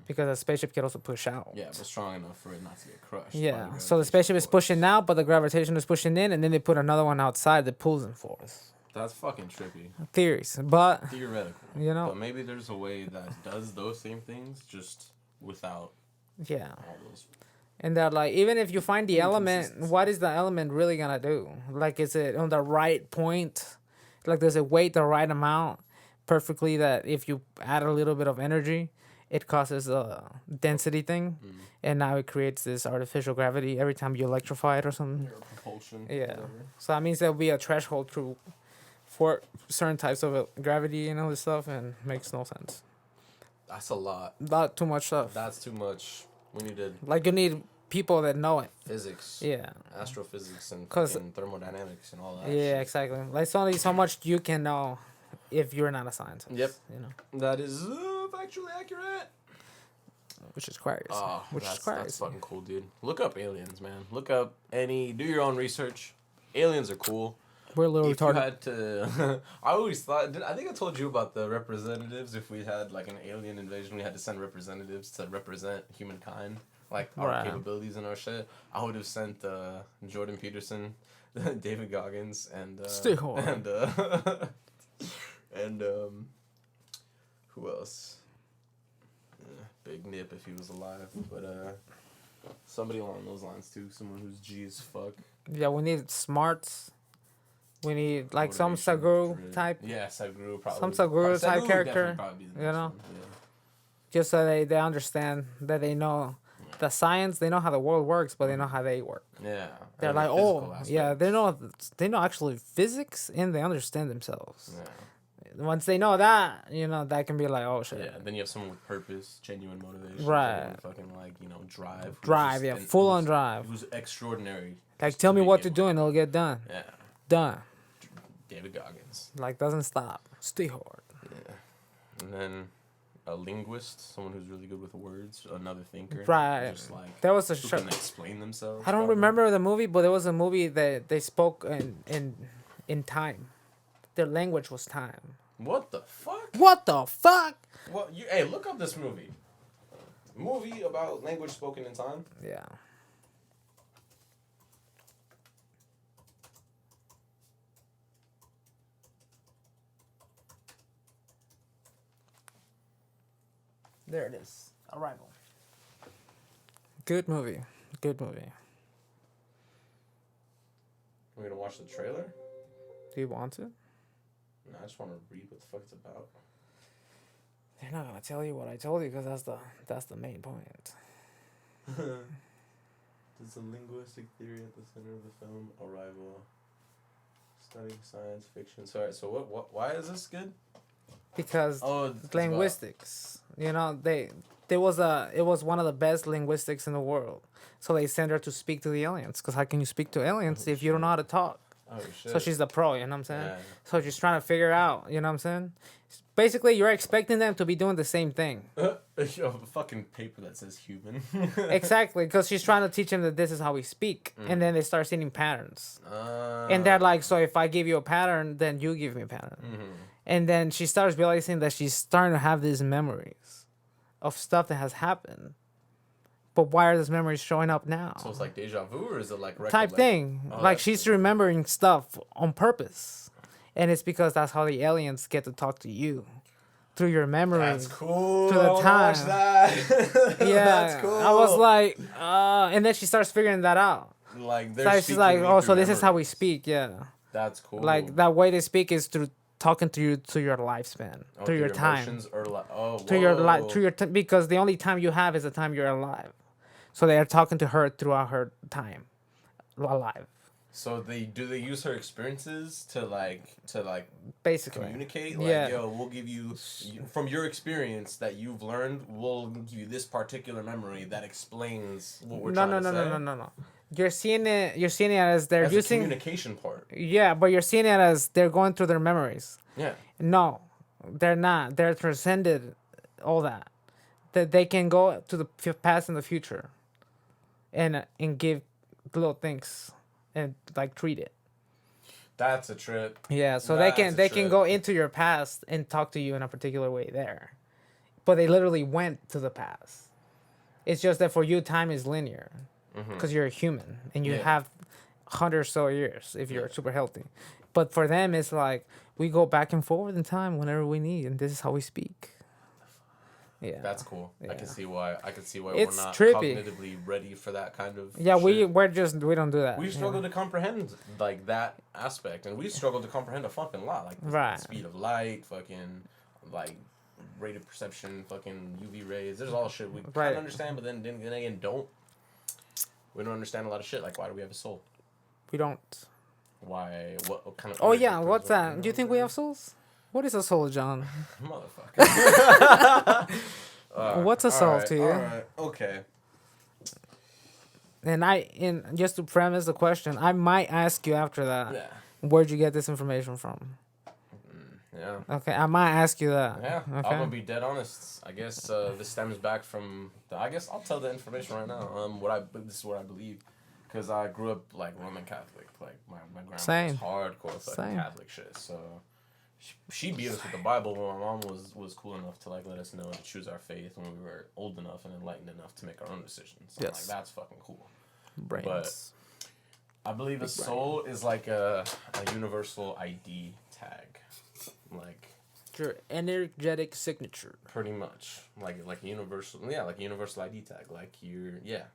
C: because the spaceship can also push out.
A: Yeah, but strong enough for it not to get crushed. by
C: Yeah.
A: the
C: So the spaceship is
A: gravitational
C: pushing out, but the gravitation is pushing in, and then they put another one outside that pulls them forth.
A: force. That's fucking trippy.
C: Theories, but
A: Theoretical.
C: you know,
A: But maybe there's a way that does those same things just without
C: yeah.
A: all those.
C: And that, like, even if you find the element,
A: Inconsistency.
C: what is the element really gonna do? Like, is it on the right point? Like, does it weight the right amount perfectly that if you add a little bit of energy, it causes a density thing, and now it creates this artificial gravity every time you electrify it or something?
A: Your propulsion.
C: Yeah.
A: whatever.
C: So that means there'll be a threshold for certain types of gravity and all this stuff, and makes no sense.
A: That's a lot.
C: Not too much stuff.
A: That's too much. We needed
C: Like, you need people that know it.
A: physics,
C: Yeah.
A: astrophysics, and
C: 'Cause-
A: fucking thermodynamics and all that.
C: Yeah,
A: shit.
C: exactly. Like, it's only so much you can know if you're not a scientist.
A: Yep.
C: You know,
A: That is factually accurate.
C: which is crazy.
A: Oh,
C: which is
A: that's
C: crazy.
A: fucking cool, dude. Look up aliens, man. Look up do your own research. Aliens are cool.
C: We're a little
A: If you
C: retarded.
A: had to, I always thought. I think I told you about the representatives. If we had like an alien invasion, we had to send representatives to represent humankind, like our
C: Right.
A: capabilities and our shit. I would have sent Jordan Peterson, David Goggins, and
C: Stay hard.
A: and who else? Big Nip if he was alive, but somebody along those lines too. Someone who's G as fuck.
C: Yeah, we need smarts. We need like some
A: Motivation,
C: Saguru
A: grit.
C: type,
A: Yeah, Saguru probably.
C: Some Saguru type
A: would
C: character,
A: definitely probably be the
C: you
A: next
C: know?
A: one, yeah.
C: just so they understand that they know the science. They know how the world works, but they know how they work.
A: Yeah.
C: They're
A: and the
C: like,
A: physical
C: oh, yeah,
A: aspects.
C: they know actually physics, and they understand themselves.
A: Yeah.
C: Once they know that, that can be like, oh shit.
A: Yeah. Then you have someone with purpose, genuine motivation,
C: Right.
A: genuine fucking drive. who's
C: Drive,
A: just-
C: yeah,
A: and
C: full
A: who's-
C: on drive.
A: Who's extraordinary.
C: Like,
A: just
C: tell me what to
A: begin
C: do, and it'll get done.
A: with. Yeah.
C: Done.
A: David Goggins.
C: Like, doesn't stop. Stay hard.
A: Yeah. And then a linguist, someone who's really good with words, another thinker.
C: Right.
A: Just like
C: There was a
A: who
C: show.
A: can explain themselves.
C: I don't
A: probably.
C: remember the movie, but there was a movie that they spoke in time. Their language was time.
A: What the fuck?
C: What the fuck?
A: Well, hey, look up this movie. Movie about language spoken in time.
C: Yeah. There it is. Arrival. Good movie. Good movie.
A: We're gonna watch the trailer.
C: Do you want to?
A: No, I just want to read what the fuck it's about.
C: They're not gonna tell you what I told you because that's the main point.
A: There's a linguistic theory at the center of the film. Arrival. Studying science fiction. Sorry. So what? Why is this good?
C: Because
A: Oh, it's about-
C: linguistics. It was one of the best linguistics in the world. So they sent her to speak to the aliens. Because how can you speak to aliens if you don't know how to talk?
A: Oh shit.
C: So she's the pro, you know what I'm saying?
A: Yeah.
C: So she's trying to figure out, you know what I'm saying? Basically, you're expecting them to be doing the same thing.
A: A fucking paper that says human.
C: Exactly, because she's trying to teach them that this is how we speak. And then they start seeing patterns.
A: Uh,
C: And they're like, so if I give you a pattern, then you give me a pattern. And then she starts realizing that she's starting to have these memories of stuff that has happened. But why are those memories showing up now?
A: So it's like deja vu, or is it like
C: Type thing.
A: Oh,
C: Like
A: that's
C: she's
A: good.
C: remembering stuff on purpose. And it's because that's how the aliens get to talk to you. Through your memories.
A: That's cool.
C: To the
A: I wanna watch
C: time.
A: that.
C: Yeah.
A: That's cool.
C: I was like, and then she starts figuring that out.
A: like,
C: So she's like, oh, so this is how we speak, yeah.
A: That's cool.
C: Like that way they speak is through talking to you to your lifespan,
A: Oh,
C: through your time,
A: emotions or
C: through your life, through your because the only time you have is the time you're alive. So they are talking to her throughout her time alive,
A: So do they use her experiences to
C: basically.
A: communicate? Like,
C: Yeah.
A: yo, we'll give you from your experience that you've learned, we'll give you this particular memory that explains what we're
C: No,
A: trying to say.
C: no. You're seeing it as they're
A: That's the
C: using.
A: communication part.
C: Yeah, but you're seeing it as they're going through their memories.
A: Yeah.
C: No, They're not. They're transcended all that. That they can go to the past and the future, and give little things, and like treat it.
A: That's a trip.
C: Yeah, so
A: That's a
C: they can
A: trip.
C: go into your past and talk to you in a particular way there, but they literally went to the past. It's just that for you, time is linear, because you're a human and you
A: Yeah.
C: have 100 or so years if you're super healthy. But for them, it's like we go back and forward in time whenever we need, and this is how we speak. Yeah,
A: That's cool. I
C: Yeah.
A: can see why. I can see why
C: It's
A: we're not
C: trippy.
A: cognitively ready for that kind of.
C: yeah.
A: shit.
C: We don't do that.
A: We
C: you
A: struggle
C: know?
A: to comprehend like that aspect, and we struggle to comprehend a fucking lot, like the
C: Right.
A: speed of light, fucking like rate of perception, fucking UV rays. There's all shit we kind
C: Right.
A: of understand, but then again, don't. We don't understand a lot of shit. Like, why do we have a soul?
C: We don't.
A: Why? What kind of?
C: Oh
A: weird
C: yeah,
A: things
C: what's
A: are-
C: that? Do you think we have souls? What is a soul, John?
A: Motherfucker.
C: What's a soul to you?
A: Alright, okay.
C: And just to premise the question, I might ask you after that.
A: Yeah.
C: Where'd you get this information from?
A: Yeah.
C: Okay, I might ask you that.
A: Yeah,
C: Okay.
A: I'm gonna be dead honest. I guess this stems back from. I guess I'll tell the information right now. This is what I believe, because I grew up like Roman Catholic. Like my grandma
C: Same.
A: was hardcore fucking
C: Same.
A: Catholic shit. So she beat us with the Bible, but my mom was cool enough to like let us know to choose our faith when we were old enough and enlightened enough to make our own decisions. So,
C: Yes.
A: like that's fucking cool.
C: Brains.
A: But I believe a soul is like a universal ID tag, like.
C: Your energetic signature.
A: Pretty much, like a universal, like a universal ID tag, like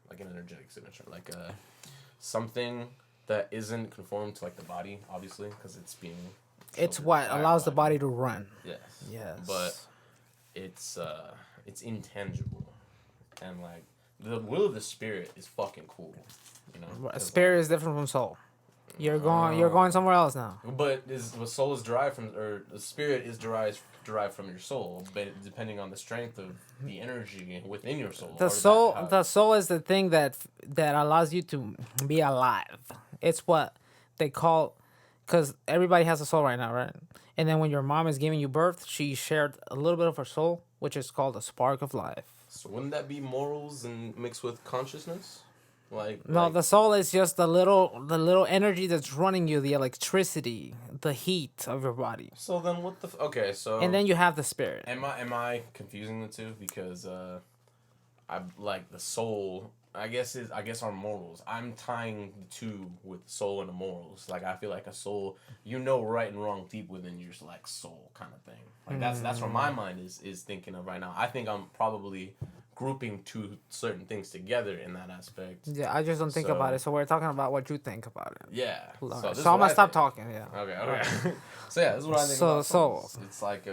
A: like an energetic signature, like something that isn't conformed to like the body, obviously, because it's being.
C: It's
A: filtered
C: what
A: by
C: allows the body to run.
A: Yes.
C: Yes.
A: But it's intangible, and like the will of the spirit is fucking cool, you know.
C: A spirit is different from soul. You're going somewhere else now.
A: But the soul is derived from, or the spirit is derived from your soul, but depending on the strength of the energy within your soul.
C: The soul is the thing that allows you to be alive. It's what they call, because everybody has a soul right now, right? And then when your mom is giving you birth, she shared a little bit of her soul, which is called a spark of life.
A: So wouldn't that be morals and mixed with consciousness?
C: No, the soul is just the little energy that's running you, the electricity, the heat of your body.
A: So then what the okay, so
C: And then you have the spirit.
A: am I confusing the two? Because I like the soul, I guess our morals. I'm tying the two with soul and the morals. Like I feel like a soul, right and wrong deep within your like soul kind of thing. Like that's what my mind is thinking of right now. I think I'm probably grouping two certain things together in that aspect.
C: Yeah, I just don't think about it. So we're talking about what you think about it.
A: Yeah.
C: So,
A: this
C: I'm
A: is
C: gonna
A: what I
C: stop
A: think.
C: talking. Yeah.
A: Okay. So yeah, this is what I think
C: So-
A: about souls.
C: so-
A: It's like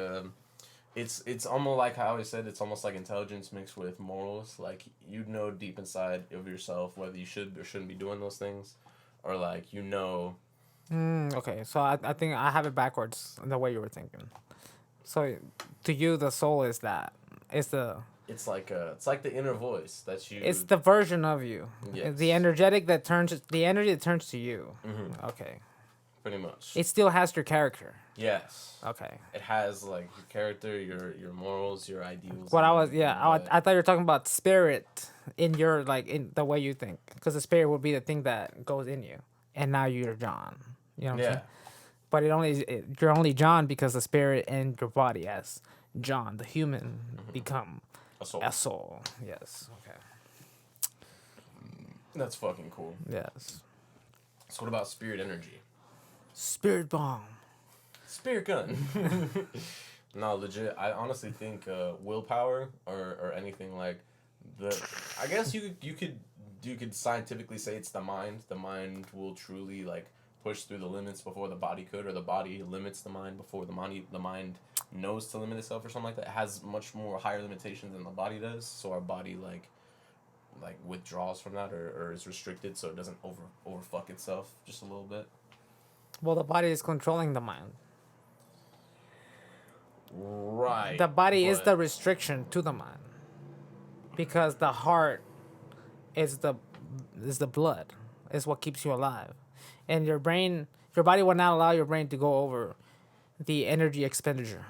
A: it's almost like I always said. It's almost like intelligence mixed with morals. Like deep inside of yourself whether you should or shouldn't be doing those things, or like
C: Okay, so I think I have it backwards the way you were thinking. So to you, the soul is that.
A: It's like the inner voice that you.
C: It's the version of you.
A: Yes.
C: The energy that turns to you.
A: Mhm.
C: Okay.
A: Pretty much.
C: It still has your character.
A: Yes.
C: Okay.
A: It has like your character, your morals, your ideals.
C: What
A: and
C: I was
A: everything,
C: I thought you were talking about spirit in your in the way you think, because the spirit would be the thing that goes in you, and now you're John. You know what I'm saying? But you're only John because the spirit and your body as John, the human, become
A: a soul.
C: a soul. Yes. Okay.
A: That's fucking cool.
C: Yes.
A: So what about spirit energy?
C: Spirit bomb.
A: Spirit gun. No, legit. I honestly think willpower or anything like I guess you could scientifically say it's the mind. The mind will truly like push through the limits before the body could, or the body limits the mind before the mind knows to limit itself, or something like that. It has much more higher limitations than the body does. So our body like withdraws from that or is restricted, so it doesn't over fuck itself just a little bit.
C: Well, the body is controlling the mind.
A: Right.
C: The body is the restriction to the mind, because the heart is the blood, is what keeps you alive, and your body will not allow your brain to go over the energy expenditure.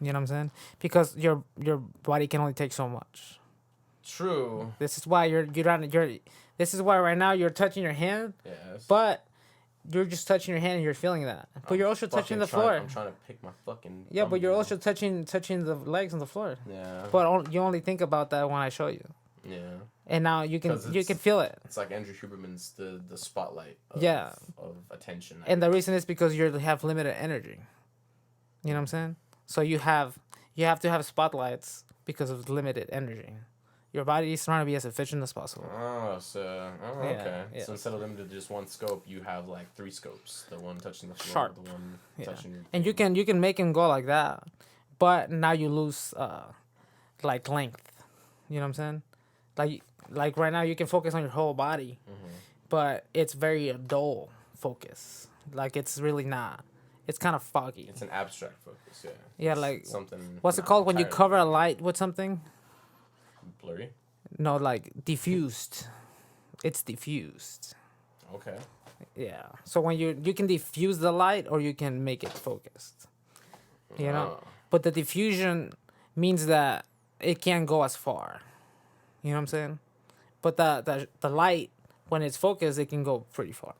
C: You know what I'm saying? Because your body can only take so much.
A: True.
C: This is why you're this is why right now you're touching your hand,
A: Yes.
C: but you're just touching your hand and you're feeling that. But you're also touching the floor.
A: I'm trying to pick my fucking.
C: Yeah, but you're
A: thumbnail.
C: also touching the legs on the floor.
A: Yeah.
C: But you only think about that when I show you.
A: Yeah.
C: And now you can
A: 'Cause
C: feel it.
A: It's like Andrew Huberman's the spotlight. Of attention.
C: And the reason is because you have limited energy. You know what I'm saying? So you have to have spotlights because of limited energy. Your body is trying to be as efficient as possible.
A: Okay.
C: Yeah.
A: So instead of limited to just one scope, you have like 3 scopes. The one touching the floor,
C: Sharp.
A: the one
C: Yeah.
A: touching your.
C: And you can make them go like that, but now you lose like length. You know what I'm saying? Like right now you can focus on your whole body, but it's very dull focus. Like it's really not. It's kind of foggy.
A: It's an abstract focus. Yeah.
C: Yeah,
A: It's
C: like
A: something.
C: what's it
A: not
C: called when you
A: entirely
C: cover a light with something?
A: blurry?
C: No, like diffused. It's diffused.
A: Okay.
C: Yeah. So when you can diffuse the light or you can make it focused. You know?
A: Oh.
C: But the diffusion means that it can't go as far. You know what I'm saying? But the light, when it's focused, it can go pretty far.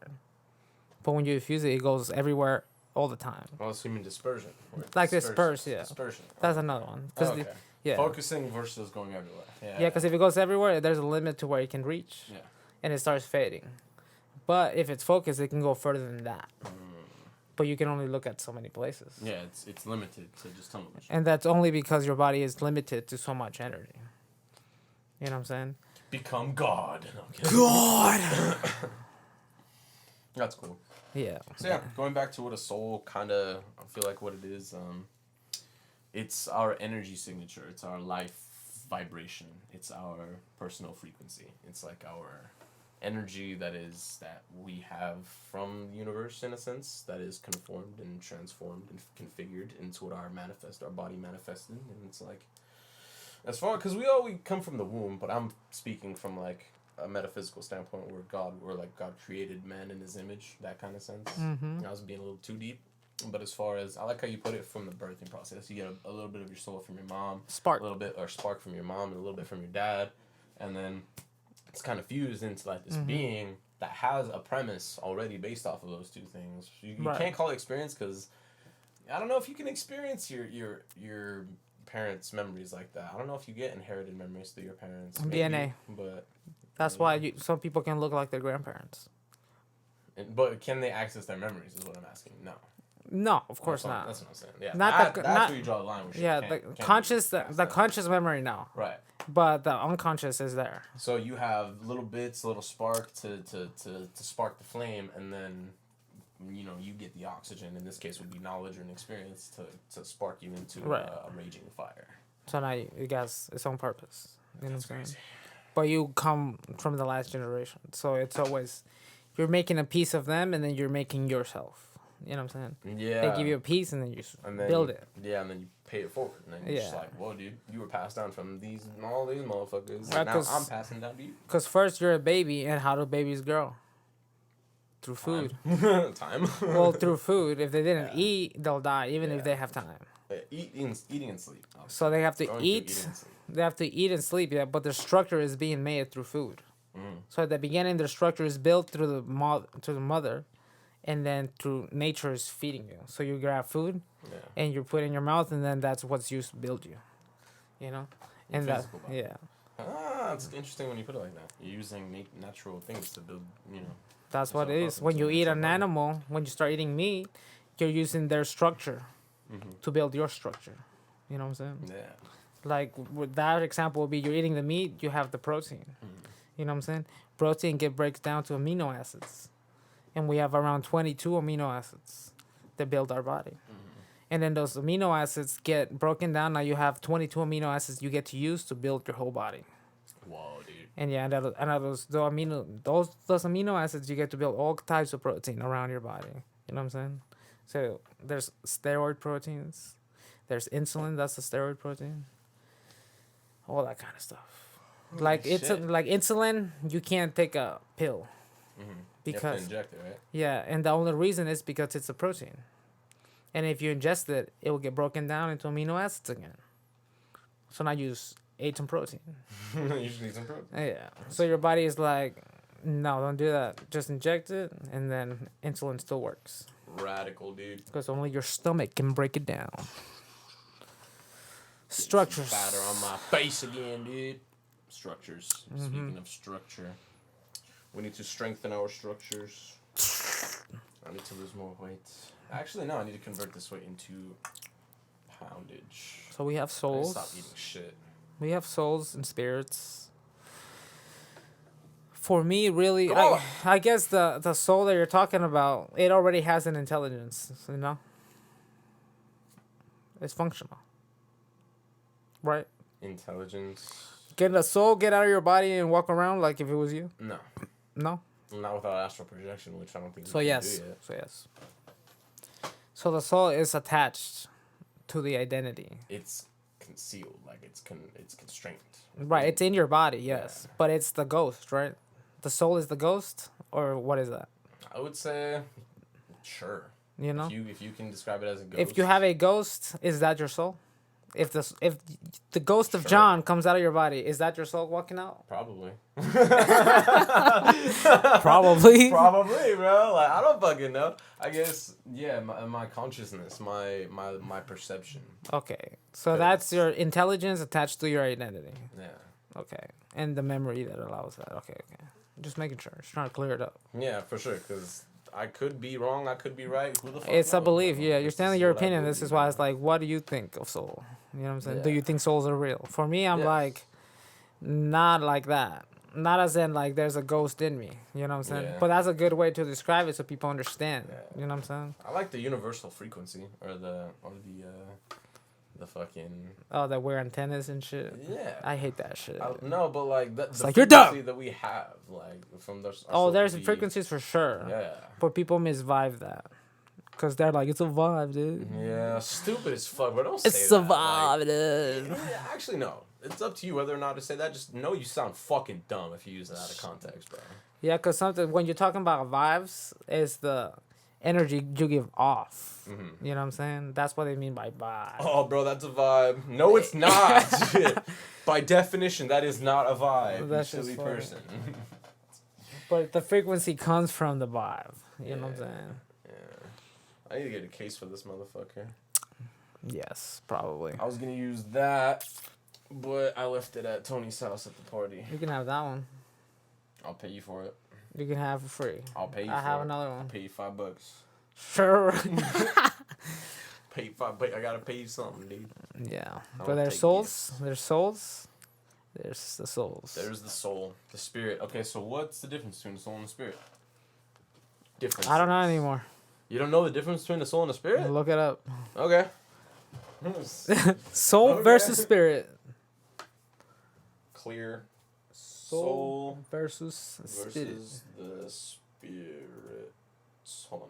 C: But when you diffuse it, it goes everywhere all the time.
A: Well, it's human dispersion. or
C: Like disperse, yeah.
A: Dispersion.
C: That's another one. 'Cause
A: Okay.
C: yeah.
A: Focusing versus going everywhere. Yeah.
C: Yeah, because if it goes everywhere, there's a limit to where it can reach.
A: Yeah.
C: And it starts fading. But if it's focused, it can go further than that. But you can only look at so many places.
A: Yeah, it's limited to just tunnel vision.
C: And that's only because your body is limited to so much energy. You know what I'm saying?
A: Become God. No, I'm kidding.
C: God!
A: That's cool.
C: Yeah.
A: So yeah, going back to what a soul kind of, I feel like what it is, it's our energy signature. It's our life vibration. It's our personal frequency. It's like our energy that we have from the universe in a sense, that is conformed and transformed and configured into what our body manifested. And it's like, as far, because we come from the womb, but I'm speaking from like a metaphysical standpoint where God created man in his image, that kind of sense. I was being a little too deep. But as far as, I like how you put it from the birthing process. You get a little bit of your soul from your mom.
C: Spark.
A: A little bit, or spark from your mom, and a little bit from your dad. And then it's kind of fused into like this being that has a premise already based off of those two things. You
C: Right.
A: can't call it experience because I don't know if you can experience your parents' memories like that. I don't know if you get inherited memories through your parents.
C: DNA.
A: But
C: That's why some people can look like their grandparents.
A: but can they access their memories is what I'm asking. No.
C: No, of course
A: That's what-
C: not.
A: That's what I'm saying. Yeah.
C: Not
A: that's
C: not-
A: where you draw the line. Where
C: Yeah, the conscious memory no,
A: Right.
C: but the unconscious is there.
A: So you have little bits, little spark to spark the flame, and then you get the oxygen. In this case, would be knowledge or an experience to spark you into
C: Right.
A: a raging fire.
C: So now it has its own purpose. You know what I'm saying? But you come from the last generation, so it's always you're making a piece of them, and then you're making yourself. You know what I'm saying?
A: Yeah.
C: They give you a piece, and then you
A: and then
C: build it.
A: Yeah, and then you pay it forward, and then you're just
C: Yeah.
A: like, whoa, dude, you were passed down from all these motherfuckers.
C: Right,
A: And now
C: 'cause-
A: I'm passing down to you.
C: Because first you're a baby, and how do babies grow? Through food.
A: Time.
C: Well, through food. If they didn't eat, they'll die, even if they have time.
A: Eating and sleep.
C: So they have to
A: Going through
C: eat.
A: eating and sleep.
C: They have to eat and sleep, yeah, but their structure is being made through food. So at the beginning, their structure is built through the mother, and then through nature is feeding you. So you grab food,
A: Yeah.
C: and you put it in your mouth, and then that's what's used to build you. You know,
A: Your
C: and that
A: physical body.
C: yeah,
A: It's interesting when you put it like that. You're using natural things to build,
C: that's what it
A: yourself
C: is.
A: up
C: When
A: into
C: you
A: a
C: eat
A: natural
C: an
A: body.
C: animal, when you start eating meat, you're using their structure to build your structure. You know what I'm saying?
A: Yeah.
C: Like with that example would be you're eating the meat, you have the protein. You know what I'm saying? Protein breaks down to amino acids. And we have around 22 amino acids that build our body. And then those amino acids get broken down. Now you have 22 amino acids you get to use to build your whole body.
A: Whoa, dude.
C: And yeah, those amino acids you get to build all types of protein around your body. You know what I'm saying? So there's steroid proteins. There's insulin, that's the steroid protein. All that kind of stuff. Like
A: shit.
C: like insulin, you can't take a pill.
A: You have
C: Because
A: to inject it, right?
C: yeah, and the only reason is because it's a protein. And if you ingest it, it will get broken down into amino acids again. So now you just ate some protein.
A: You should need some protein.
C: Yeah. So your body is like, no, don't do that. Just inject it, and then insulin still works.
A: Radical, dude.
C: Because only your stomach can break it down. Structures.
A: Batter on my face again, dude. Structures. Speaking of structure, we need to strengthen our structures. I need to lose more weight. Actually, no, I need to convert this weight into poundage.
C: So we have
A: I
C: souls.
A: stop eating shit.
C: We have souls and spirits. For me, really,
A: Come on.
C: I guess the soul that you're talking about, it already has an intelligence, you know? It's functional. Right?
A: Intelligence.
C: Can the soul get out of your body and walk around like if it was you?
A: No.
C: No?
A: Not without astral projection, which I don't think
C: So
A: we can
C: yes.
A: do yet.
C: So yes. So the soul is attached to the identity.
A: It's concealed, like it's constrained.
C: Right, it's in your body, yes. But it's the ghost, right? The soul is the ghost, or what is that?
A: I would say, sure.
C: You know?
A: If you can describe it as a ghost.
C: If you have a ghost, is that your soul? If the ghost of
A: Sure.
C: John comes out of your body, is that your soul walking out?
A: Probably.
C: Probably.
A: Probably, bro. Like I don't fucking know. I guess yeah. My consciousness, my perception.
C: Okay, so that's your intelligence attached to your identity.
A: Yeah.
C: Okay, and the memory that allows that. Okay. Just making sure. Just trying to clear it up.
A: Yeah, for sure. Because I could be wrong. I could be right. Who the fuck
C: It's a
A: knows,
C: belief,
A: bro?
C: yeah. You're
A: This
C: standing
A: is
C: your
A: what I
C: opinion. This
A: believe,
C: is why
A: man.
C: it's like, what do you think of soul? You know what I'm saying? Do
A: Yeah.
C: you think souls are real? For me, I'm
A: Yes.
C: like, not like that. Not as in like there's a ghost in me. You know what I'm saying?
A: Yeah.
C: But that's a good way to describe it so people understand.
A: Yeah.
C: You know what I'm saying?
A: I like the universal frequency or the fucking
C: Oh, that wear antennas and shit.
A: yeah.
C: I hate that shit.
A: No, but like the
C: like, you're dumb!
A: frequency that we have, like from the.
C: Oh, there's frequencies for sure.
A: Yeah.
C: But people misvibe that. Because they're like, it's a vibe, dude.
A: Yeah, stupid as fuck, but don't say
C: It's
A: that.
C: a vibe, dude.
A: Yeah, actually, no. It's up to you whether or not to say that. Just know you sound fucking dumb if you use it out of context, bro.
C: Yeah, because something, when you're talking about vibes, is the energy you give off.
A: Mm-hmm.
C: You know what I'm saying? That's what they mean by vibe.
A: Oh, bro, that's a vibe. No, it's not. By definition, that is not a vibe.
C: That's
A: you
C: just
A: silly
C: funny.
A: person.
C: But the frequency comes from the vibe. You know what I'm
A: Yeah.
C: saying?
A: Yeah. I need to get a case for this motherfucker.
C: Yes, probably.
A: I was gonna use that, but I left it at Tony's house at the party.
C: You can have that one.
A: I'll pay you for it.
C: You can have it for free.
A: I'll pay you.
C: I
A: for
C: have
A: it.
C: another
A: I'll
C: one.
A: pay you $5.
C: Sure.
A: Pay $5. I gotta pay you something, dude.
C: Yeah.
A: I'll
C: But there's
A: take
C: souls. There's souls. There's the souls.
A: There's the soul, the spirit. Okay, so what's the difference between the soul and the spirit? Difference.
C: I don't know anymore.
A: You don't know the difference between the soul and the spirit?
C: Look it up.
A: Okay.
C: Soul
A: Okay.
C: versus spirit.
A: Clear.
C: Soul versus spirit.
A: versus the spirit. Hold on.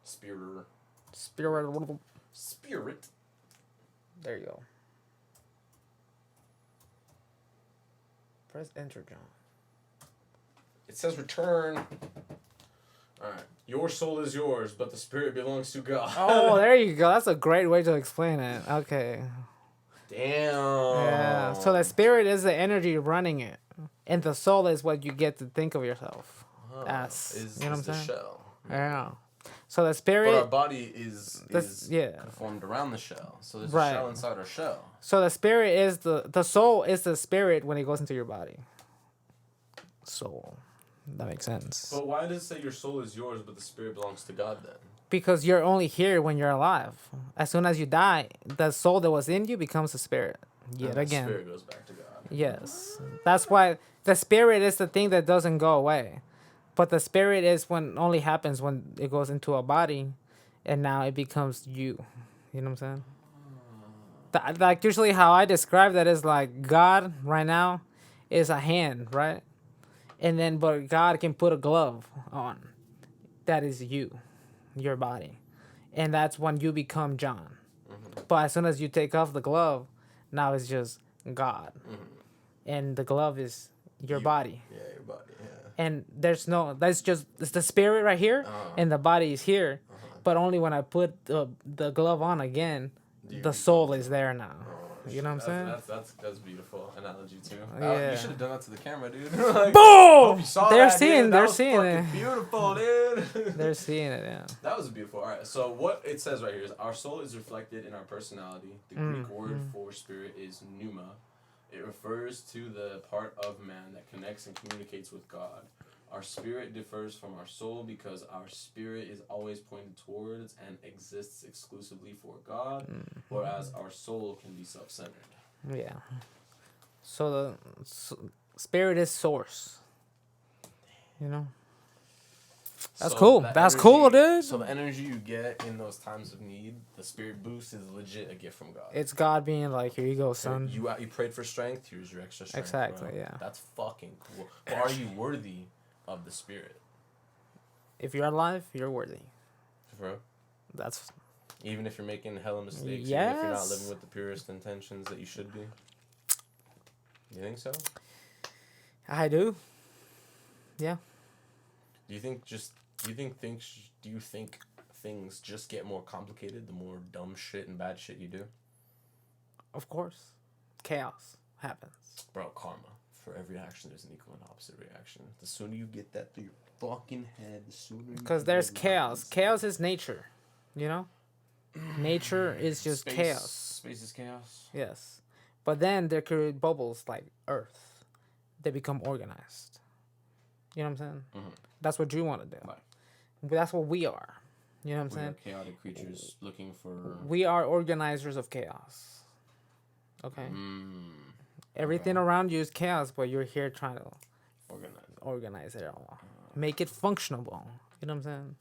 A: Spirit.
C: Spirit.
A: Spirit.
C: There you go. Press enter, John.
A: It says return. Alright. Your soul is yours, but the spirit belongs to God.
C: Oh, there you go. That's a great way to explain it. Okay.
A: Damn.
C: Yeah. So the spirit is the energy running it, and the soul is what you get to think of yourself as.
A: Is,
C: You know what
A: is
C: I'm
A: the
C: saying?
A: shell.
C: Yeah. So the
A: But our
C: spirit.
A: body is
C: Yeah.
A: formed around the shell. So there's
C: Right.
A: a shell inside our shell.
C: So the spirit is the soul is the spirit when it goes into your body. Soul. That makes sense.
A: But why does it say your soul is yours, but the spirit belongs to God then?
C: Because you're only here when you're alive. As soon as you die, the soul that was in you becomes a spirit. Yet
A: And
C: again.
A: The spirit goes back to God.
C: Yes. That's why the spirit is the thing that doesn't go away. But the spirit is when only happens when it goes into a body and now it becomes you. You know what I'm saying? Like usually how I describe that is like God right now is a hand, right? And then but God can put a glove on. That is you, your body. And that's when you become John.
A: Mm-hmm.
C: But as soon as you take off the glove, now it's just God.
A: Mm-hmm.
C: And the glove is your body.
A: Yeah, your body. Yeah.
C: And there's no, it's the spirit right here,
A: Uh-huh.
C: and the body is here.
A: Uh-huh.
C: but only when I put the glove on again,
A: You
C: the
A: become
C: soul is there now.
A: Oh,
C: You know what I'm saying?
A: That's beautiful analogy too.
C: Yeah.
A: You should have done that to the camera, dude. Like,
C: Boom!
A: hope you saw
C: They're
A: that,
C: seeing.
A: dude.
C: They're
A: That was
C: seeing
A: fucking
C: it.
A: beautiful, dude.
C: They're seeing it. Yeah.
A: That was beautiful. All right. So what it says right here is our soul is reflected in our personality. The Greek word for spirit is pneuma. It refers to the part of man that connects and communicates with God. Our spirit differs from our soul because our spirit is always pointed towards and exists exclusively for God, whereas our soul can be self-centered.
C: Yeah. So the spirit is source. You know. That's cool. That's cool, dude.
A: So the energy you get in those times of need, the spirit boost, is legit a gift from God.
C: It's God being like, here you go, son.
A: You prayed for strength. Here's your extra strength.
C: Exactly.
A: Bro.
C: Yeah.
A: That's fucking cool. But are you worthy of the spirit?
C: If you're alive, you're worthy.
A: Bro.
C: That's.
A: Even if you're making hella mistakes,
C: Yes.
A: even if you're not living with the purest intentions that you should be. You think so?
C: I do. Yeah.
A: Do you think things just get more complicated the more dumb shit and bad shit you do?
C: Of course. Chaos happens.
A: Bro, karma. For every action, there's an equal and opposite reaction. The sooner you get that through your fucking head, the sooner you
C: Because there's chaos. Chaos is nature. You know? Nature is just chaos.
A: Space is chaos.
C: Yes. But then there create bubbles like Earth. They become organized. You know what I'm saying?
A: Mm-hmm.
C: That's what you want to do.
A: Right.
C: That's what we are. You know what I'm
A: We
C: saying?
A: are chaotic creatures looking for...
C: We are organizers of chaos. Okay? Everything around you is chaos, but you're here trying to organize it all. Make it functionable. You know what I'm saying?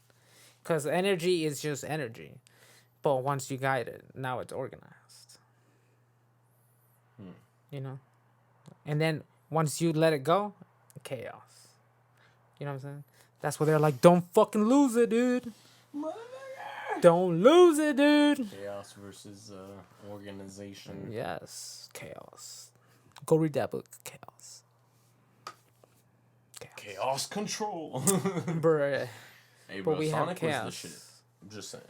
C: Because energy is just energy. But once you guide it, now it's organized. You know? And then once you let it go, chaos. You know what I'm saying? That's where they're like, don't fucking lose it, dude. Don't lose it, dude.
A: Chaos versus organization.
C: Yes, chaos. Go read that book, Chaos.
A: Chaos control.
C: Bruh.
A: Hey, bro,
C: But we
A: Sonic
C: have chaos.
A: was the shit. I'm just saying.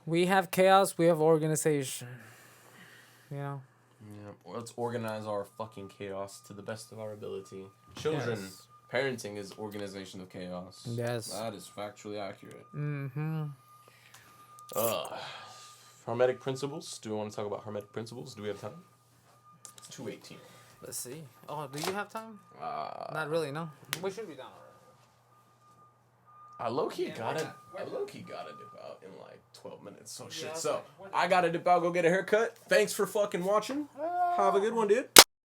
C: We have chaos, we have organization. You know?
A: Yeah, well, let's organize our fucking chaos to the best of our ability. Children, parenting is organization of chaos.
C: Yes.
A: That is factually accurate.
C: Mm-hmm.
A: Hermetic principles. Do we want to talk about hermetic principles? Do we have time? It's 2:18.
C: Let's see. Oh, do you have time? Not really, no. We should be done already.
A: I low-key gotta dip out in like 12 minutes. So shit. So I gotta dip out, go get a haircut. Thanks for fucking watching. Have a good one, dude.